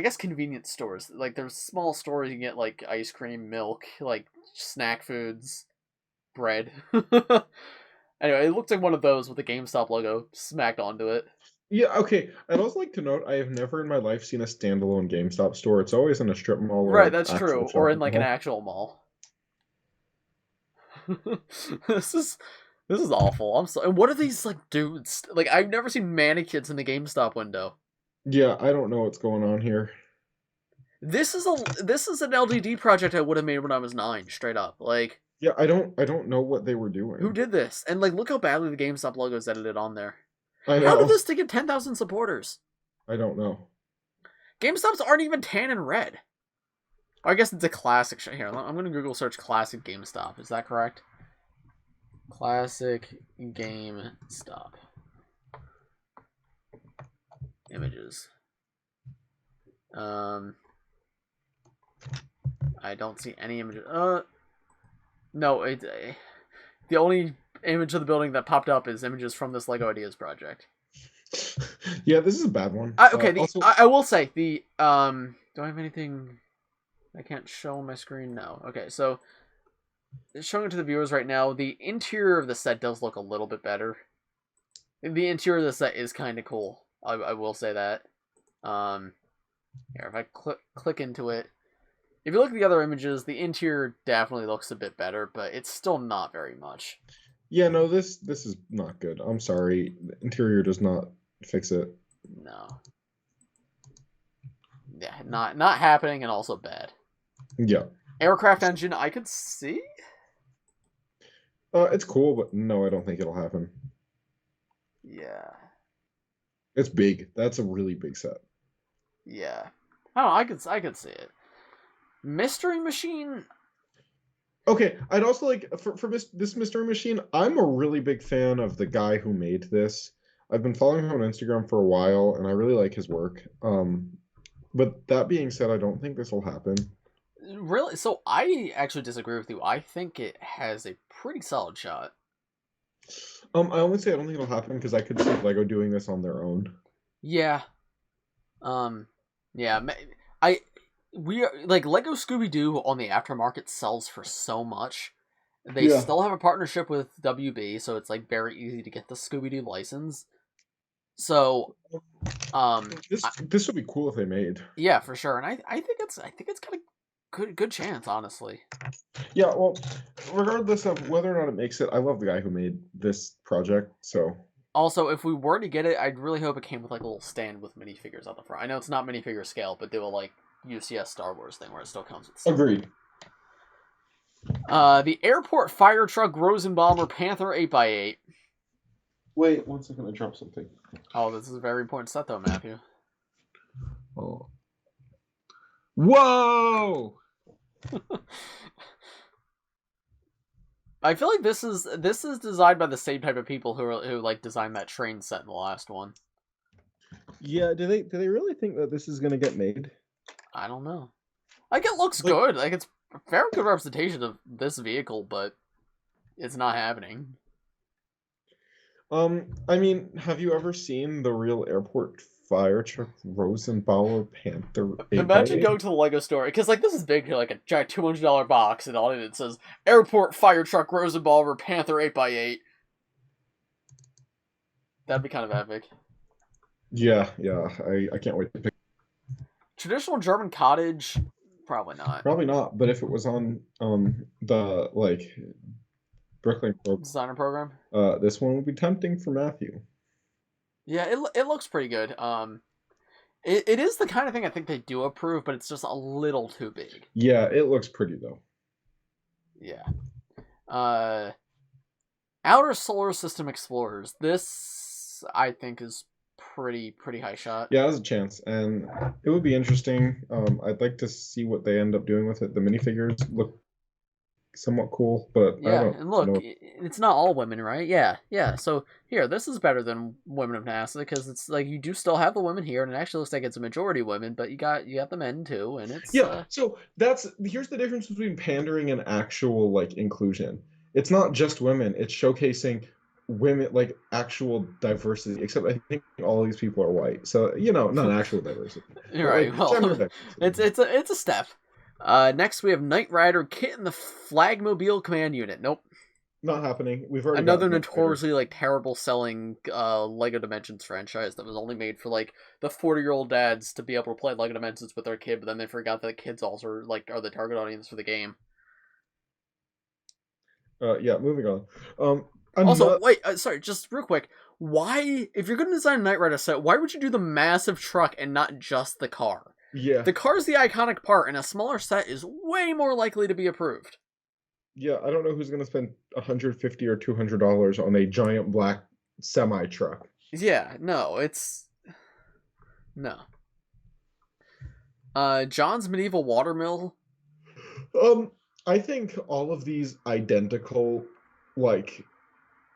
guess convenience stores. Like there's small stores you can get like ice cream, milk, like snack foods, bread. Anyway, it looks like one of those with the GameStop logo smacked onto it. yeah, okay. I'd also like to note I have never in my life seen a standalone GameStop store. It's always in a strip mall. Right, that's true. Or in like an actual mall. This is awful. I'm sorry. What are these like dudes? Like I've never seen mannequins in the GameStop window. Yeah, I don't know what's going on here. This is an LDD project I would have made when I was 9, straight up. Like yeah, I don't know what they were doing. Who did this? And like look how badly the GameStop logo is edited on there. I know. How did this thing get 10,000 supporters? I don't know. GameStops aren't even tan and red. I guess it's a classic. Here, I'm going to Google search classic GameStop. Is that correct? Classic GameStop. Images. I don't see any images. No, the only image of the building that popped up is images from this Lego Ideas project. Yeah, this is a bad one. Okay, I will say the do I have anything I can't show on my screen? No. Okay, so showing it to the viewers right now, the interior of the set does look a little bit better. The interior of the set is kind of cool. I will say that. Here, if I click into it, if you look at the other images, the interior definitely looks a bit better, but it's still not very much. Yeah, no, this is not good. I'm sorry. The interior does not fix it. No. Yeah, not happening and also bad. Yeah. Aircraft engine, I could see. It's cool, but no, I don't think it'll happen. Yeah. It's big. That's a really big set. Yeah. I don't know, I could see it. Mystery Machine. Okay, I'd also like for this Mystery Machine, I'm a really big fan of the guy who made this. I've been following him on Instagram for a while, and I really like his work. But that being said, I don't think this will happen. Really? So I actually disagree with you. I think it has a pretty solid shot. I only say I don't think it'll happen because I could see LEGO doing this on their own. Yeah. Yeah. We are like LEGO Scooby-Doo on the aftermarket sells for so much. They still have a partnership with WB, so it's like very easy to get the Scooby-Doo license. So, this would be cool if they made. Yeah, for sure, and I think it's got a good chance, honestly. Yeah, well, regardless of whether or not it makes it, I love the guy who made this project. So also, if we were to get it, I'd really hope it came with like a little stand with minifigures on the front. I know it's not minifigure scale, but do a like UCS Star Wars thing where it still comes with stuff. Agreed. The airport fire truck Rosenbomber Panther 8x8. Wait 1 second, I dropped something. Oh, this is a very important set though, Matthew. Oh. Whoa! I feel like this is designed by the same type of people who like designed that train set in the last one. Yeah, do they really think that this is gonna get made? I don't know. Like it looks good. Like it's a very good representation of this vehicle, but it's not happening. I mean, have you ever seen the real airport fire truck Rosenbauer Panther 8x8? Imagine going to the LEGO store, because like this is big, like a giant $200 box, and on it says airport fire truck Rosenbauer Panther 8x8. That'd be kind of epic. Yeah, I can't wait to pick. Traditional German cottage, probably not. Probably not, but if it was on the like Brooklyn designer program, this one would be tempting for Matthew. Yeah, it looks pretty good. It is the kind of thing I think they do approve, but it's just a little too big. Yeah, it looks pretty though. Yeah. Outer Solar System Explorers. This I think is pretty high shot. Yeah, there's a chance, and it would be interesting. I'd like to see what they end up doing with it. The minifigures look somewhat cool, but yeah, and look, it's not all women, right? Yeah. So here, this is better than Women of NASA because it's like you do still have the women here, and it actually looks like it's a majority women, but you got the men too, and it's So here's the difference between pandering and actual like inclusion. It's not just women; it's showcasing women, like actual diversity. Except I think all these people are white, so not actual diversity. You're right. Like, well, it's a step. Next we have Knight Rider Kit and the Flagmobile Command Unit. Nope. Not happening. We've already another notoriously like terrible selling Lego Dimensions franchise that was only made for like the 40-year-old dads to be able to play Lego Dimensions with their kid, but then they forgot that kids also like are the target audience for the game. Yeah, moving on. Also, wait, sorry, just real quick. Why, if you're going to design a Knight Rider set, why would you do the massive truck and not just the car? Yeah. The car's the iconic part, and a smaller set is way more likely to be approved. Yeah, I don't know who's going to spend $150 or $200 on a giant black semi-truck. Yeah, no, it's... No. John's Medieval Watermill. I think all of these identical, like,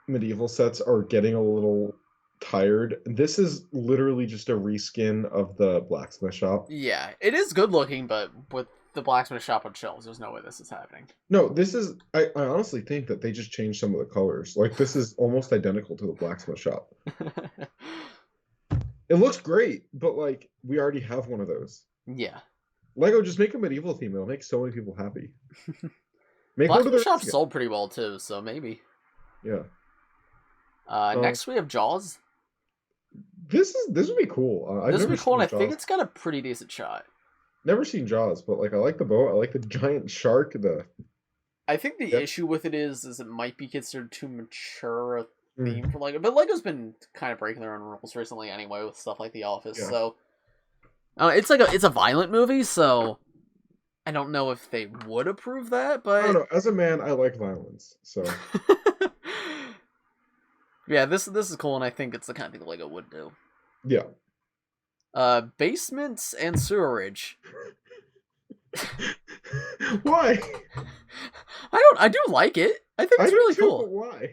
medieval sets are getting a little tired. This is literally just a reskin of the blacksmith shop. Yeah, it is good looking, but with the blacksmith shop on shelves, there's no way this is happening. No, this is... I honestly think that they just changed some of the colors. Like, this is almost identical to the blacksmith shop. It looks great, but, like, we already have one of those. Yeah. LEGO, just make a medieval theme. It'll make so many people happy. Blacksmith shop sold pretty well, too, so maybe. Yeah. Next we have Jaws. This would be cool. This would be cool, and I think it's got a pretty decent shot. Never seen Jaws, but like I like the boat. I like the giant shark. I think the issue with it is it might be considered too mature a theme for LEGO. But LEGO's been kind of breaking their own rules recently anyway with stuff like The Office. Yeah. So it's a violent movie, so I don't know if they would approve that. But I don't know. As a man, I like violence, so. Yeah, this is cool, and I think it's the kind of thing LEGO would do. Yeah. Basements and sewerage. Why? I do like it. I think it's really cool. But why?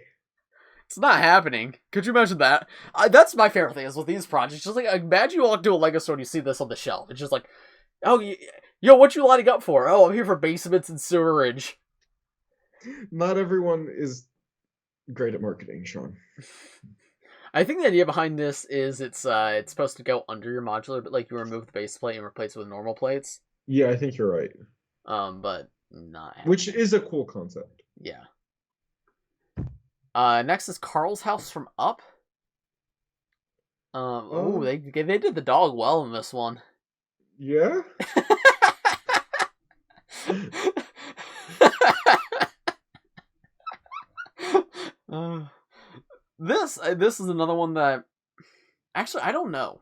It's not happening. Could you imagine that? That's my favorite thing is with these projects. Just like, imagine you walk to a LEGO store and you see this on the shelf. It's just like, oh, yo, what you lining up for? Oh, I'm here for basements and sewerage. Not everyone is great at marketing, Sean. I think the idea behind this is it's supposed to go under your modular, but like you remove the base plate and replace it with normal plates. Yeah, I think you're right. But not happening. Which is a cool concept. Yeah. Next is Carl's House from Up. They did the dog well in this one. Yeah. This is another one that actually I don't know.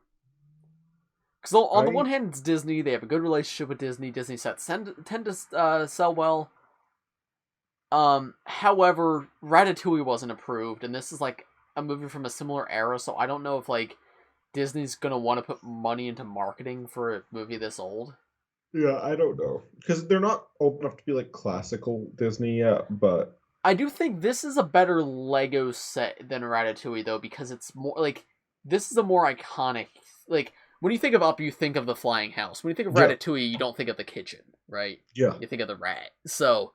Because on the one hand, it's Disney. They have a good relationship with Disney. Disney sets tend to sell well. However, Ratatouille wasn't approved, and this is like a movie from a similar era, so I don't know if like Disney's gonna want to put money into marketing for a movie this old. Yeah, I don't know. Because they're not old enough to be like classical Disney yet, but I do think this is a better Lego set than Ratatouille, though, because it's more like this is a more iconic. Like when you think of Up, you think of the flying house. When you think of Ratatouille, you don't think of the kitchen, right? Yeah. You think of the rat. So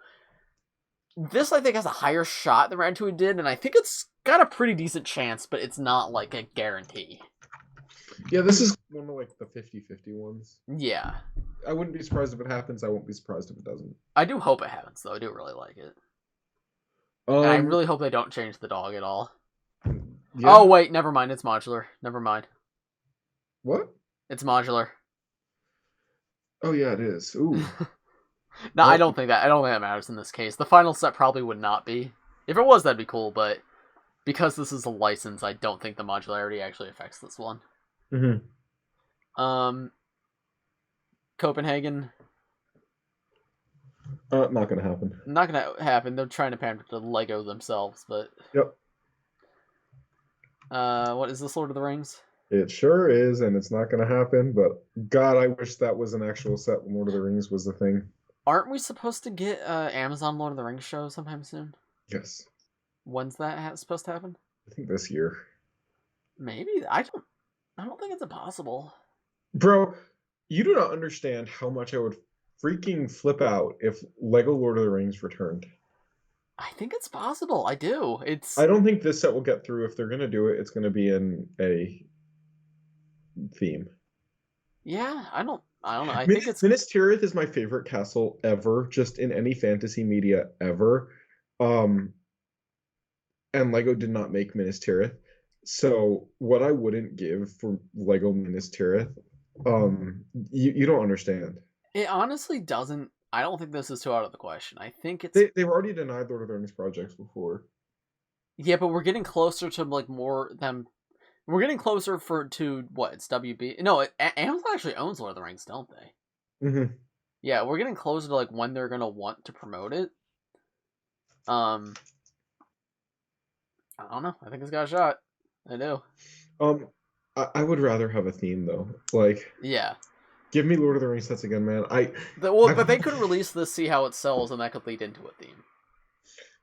this, I think, has a higher shot than Ratatouille did, and I think it's got a pretty decent chance, but it's not like a guarantee. Yeah, this is one of like the 50-50 ones. Yeah. I wouldn't be surprised if it happens. I won't be surprised if it doesn't. I do hope it happens, though. I do really like it. And I really hope they don't change the dog at all. Yeah. Oh, wait, never mind. It's modular. Never mind. What? It's modular. Oh, yeah, it is. Ooh. No, I don't think that matters in this case. The final set probably would not be. If it was, that'd be cool, but because this is a license, I don't think the modularity actually affects this one. Mm-hmm. Copenhagen. Not gonna happen. Not gonna happen. They're trying to pander to Lego themselves, but. Yep. What is this, Lord of the Rings? It sure is, and it's not gonna happen. But God, I wish that was an actual set when Lord of the Rings was the thing. Aren't we supposed to get Amazon Lord of the Rings show sometime soon? Yes. When's that supposed to happen? I think this year. Maybe. I don't think it's impossible. Bro, you do not understand how much I would freaking flip out if Lego Lord of the Rings returned. I think it's possible. I do. I don't think this set will get through. If they're gonna do it, it's gonna be in a theme. Yeah, I don't know. I think it's Minas Tirith is my favorite castle ever, just in any fantasy media ever. And Lego did not make Minas Tirith. So what I wouldn't give for Lego Minas Tirith, you don't understand. It honestly doesn't. I don't think this is too out of the question. I think it's they've already denied Lord of the Rings projects before. Yeah, but we're getting closer to like more them. We're getting closer to what? It's WB. No, Amazon actually owns Lord of the Rings, don't they? Mm-hmm. Yeah, we're getting closer to like when they're gonna want to promote it. I don't know. I think it's got a shot. I do. I would rather have a theme though. Like, yeah. Give me Lord of the Rings sets again, man. But they could release this, see how it sells, and that could lead into a theme.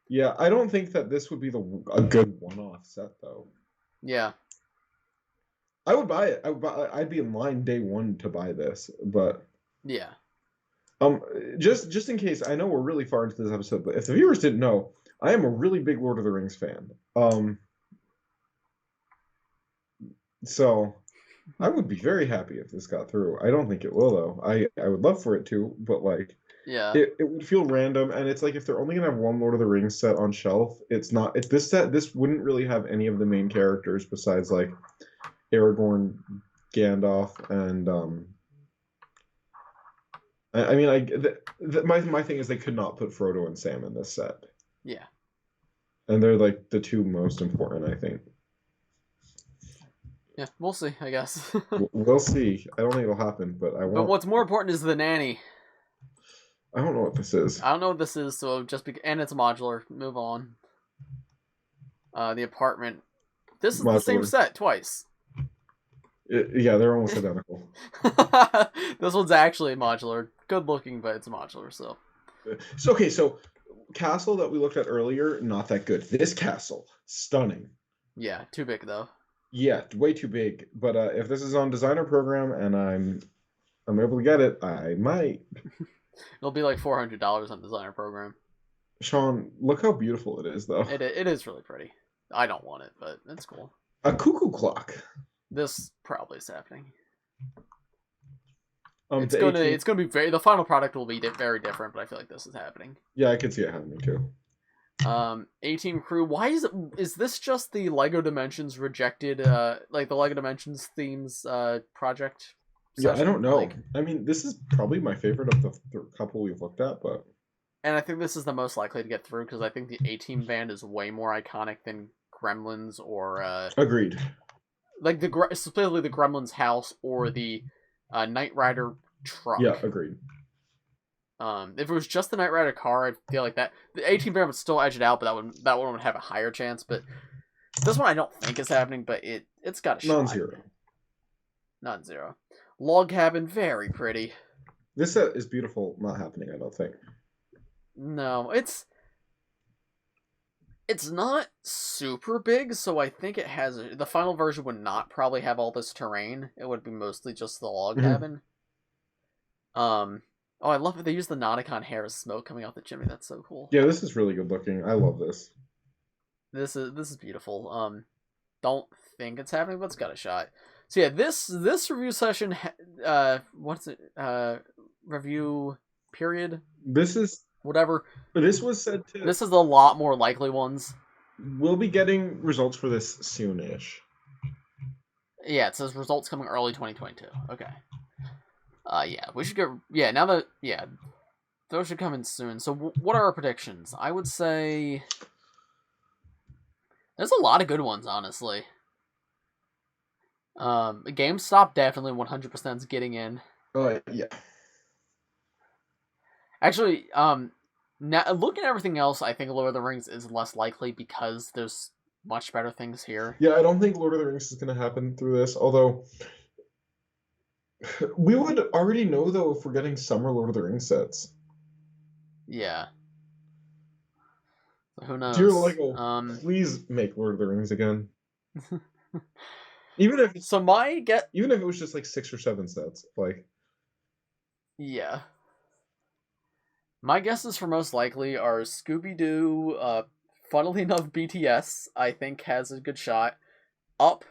Yeah, I don't think that this would be a good one-off set though. Yeah. I would buy it. I'd be in line day one to buy this, but yeah. Just in case, I know we're really far into this episode, but if the viewers didn't know, I am a really big Lord of the Rings fan. So I would be very happy if this got through. I don't think it will though. I would love for it to, but like, yeah, it would feel random, and it's like if they're only gonna have one Lord of the Rings set on shelf, it's not. This set, this wouldn't really have any of the main characters besides like Aragorn, Gandalf, and I mean, my thing is they could not put Frodo and Sam in this set. Yeah. And they're like the two most important, I think. Yeah, we'll see, I guess. We'll see. I don't think it'll happen, but I want. But what's more important is the nanny. I don't know what this is. I don't know what this is, so and it's modular. Move on. The apartment. This is modular. The same set twice. Yeah, they're almost identical. This one's actually modular. Good looking, but it's modular, so. So castle that we looked at earlier, not that good. This castle, stunning. Yeah, too big though. Yeah, way too big. But if this is on designer program and I'm able to get it, I might. It'll be like $400 on designer program. Sean, look how beautiful it is, though. It is really pretty. I don't want it, but it's cool. A cuckoo clock. This probably is happening. It's gonna be the final product will be very different, but I feel like this is happening. Yeah, I could see it happening too. A-Team Crew. Why is this just the LEGO Dimensions rejected? Like the LEGO Dimensions themes project. Yeah, I don't know. Like, I mean, this is probably my favorite of the couple we've looked at, but. And I think this is the most likely to get through because I think the A-Team band is way more iconic than Gremlins or. Agreed. Like specifically the Gremlins house or the Knight Rider truck. Yeah, agreed. If it was just the Knight Rider car, I feel like that the A-Team band would still edge it out, but that one would have a higher chance. But this one I don't think is happening, but it's got a shot. Non-zero. Non-zero. Log cabin, very pretty. This set is beautiful. Not happening, I don't think. No, it's not super big, so I think it has the final version would not probably have all this terrain. It would be mostly just the log cabin. Oh, I love it. They use the Nauticon hair as smoke coming out the chimney. That's so cool. Yeah, this is really good looking. I love this. This is beautiful. Don't think it's happening, but it's got a shot. So yeah, this review session, what's it? Review period. This is whatever. This was said to. This is a lot more likely ones. We'll be getting results for this soonish. Yeah, it says results coming early 2022. Okay. Yeah, we should get. Yeah, now that those should come in soon. So what are our predictions? I would say there's a lot of good ones, honestly. GameStop definitely 100% is getting in. Oh yeah. Actually, now looking at everything else, I think Lord of the Rings is less likely because there's much better things here. Yeah, I don't think Lord of the Rings is going to happen through this, although we would already know, though, if we're getting summer Lord of the Rings sets. Yeah. So who knows? Dear LEGO, please make Lord of the Rings again. Even if it was just like 6 or 7 sets, like. Yeah. My guesses for most likely are Scooby-Doo, funnily enough, BTS, I think, has a good shot. Up,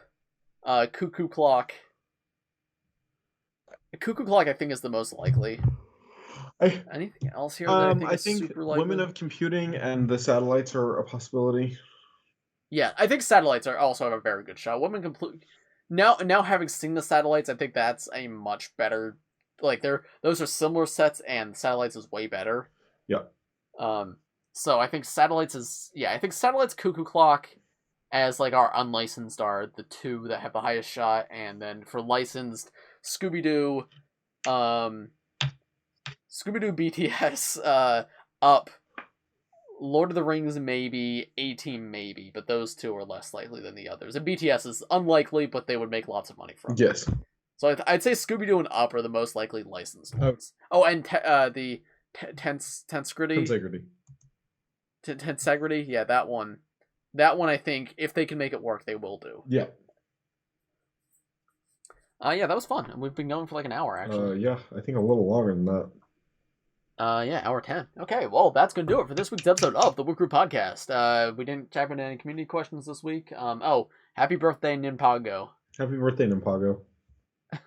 Cuckoo Clock. Cuckoo Clock, I think, is the most likely. Anything else here that I think is super likely? Women of Computing and the satellites are a possibility. Yeah, I think satellites are also have a very good shot. Women complete. Now having seen the satellites, I think that's a much better. Like those are similar sets, and satellites is way better. Yeah. So I think satellites is Cuckoo Clock, as like our unlicensed are the two that have the highest shot, and then for licensed Scooby-Doo, BTS, Up, Lord of the Rings maybe, A-Team maybe, but those two are less likely than the others. And BTS is unlikely, but they would make lots of money from it. Yes. So I'd say Scooby-Doo and Up are the most likely licensed ones. Oh, and the Tensegrity. Tensegrity, yeah, that one. That one, I think, if they can make it work, they will do. Yeah. Yeah, that was fun. We've been going for like an hour, actually. Yeah, I think a little longer than that. Yeah, hour 10. Okay, well, that's going to do it for this week's episode of the Wook Group Podcast. We didn't tap into any community questions this week. Happy birthday, NinPogGo. Happy birthday, NinPogGo.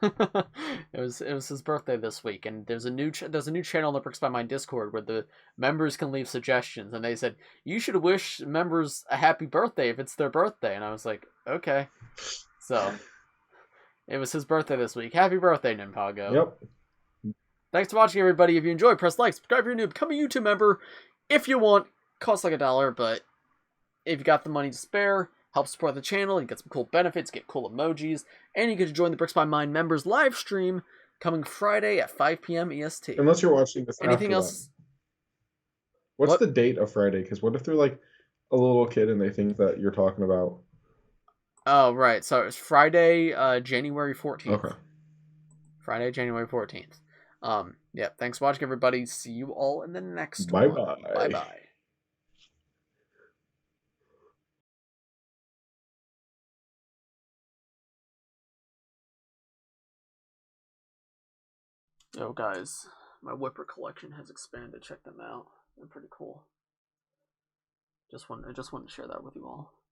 It was his birthday this week, and there's a new channel on the Brix by Mine Discord where the members can leave suggestions, and they said you should wish members a happy birthday if it's their birthday, and I was like, okay. So It was his birthday this week. Happy birthday, NinPogGo. Yep. Thanks for watching, everybody. If you enjoyed, press like, subscribe if you're new, become a YouTube member if you want. Costs like $1, but if you got the money to spare, help support the channel. You get some cool benefits, get cool emojis, and you get to join the Bricks by Mind members live stream coming Friday at 5 p.m. EST. Unless you're watching this Anything after else? That. What's the date of Friday? Because what if they're like a little kid and they think that you're talking about? Oh, right. So it's Friday, January 14th. Okay. Friday, January 14th. Yeah, thanks for watching, everybody. See you all in the next one. Bye-bye. Bye-bye. Yo, guys, my Whipper collection has expanded. Check them out. They're pretty cool. I just wanted to share that with you all.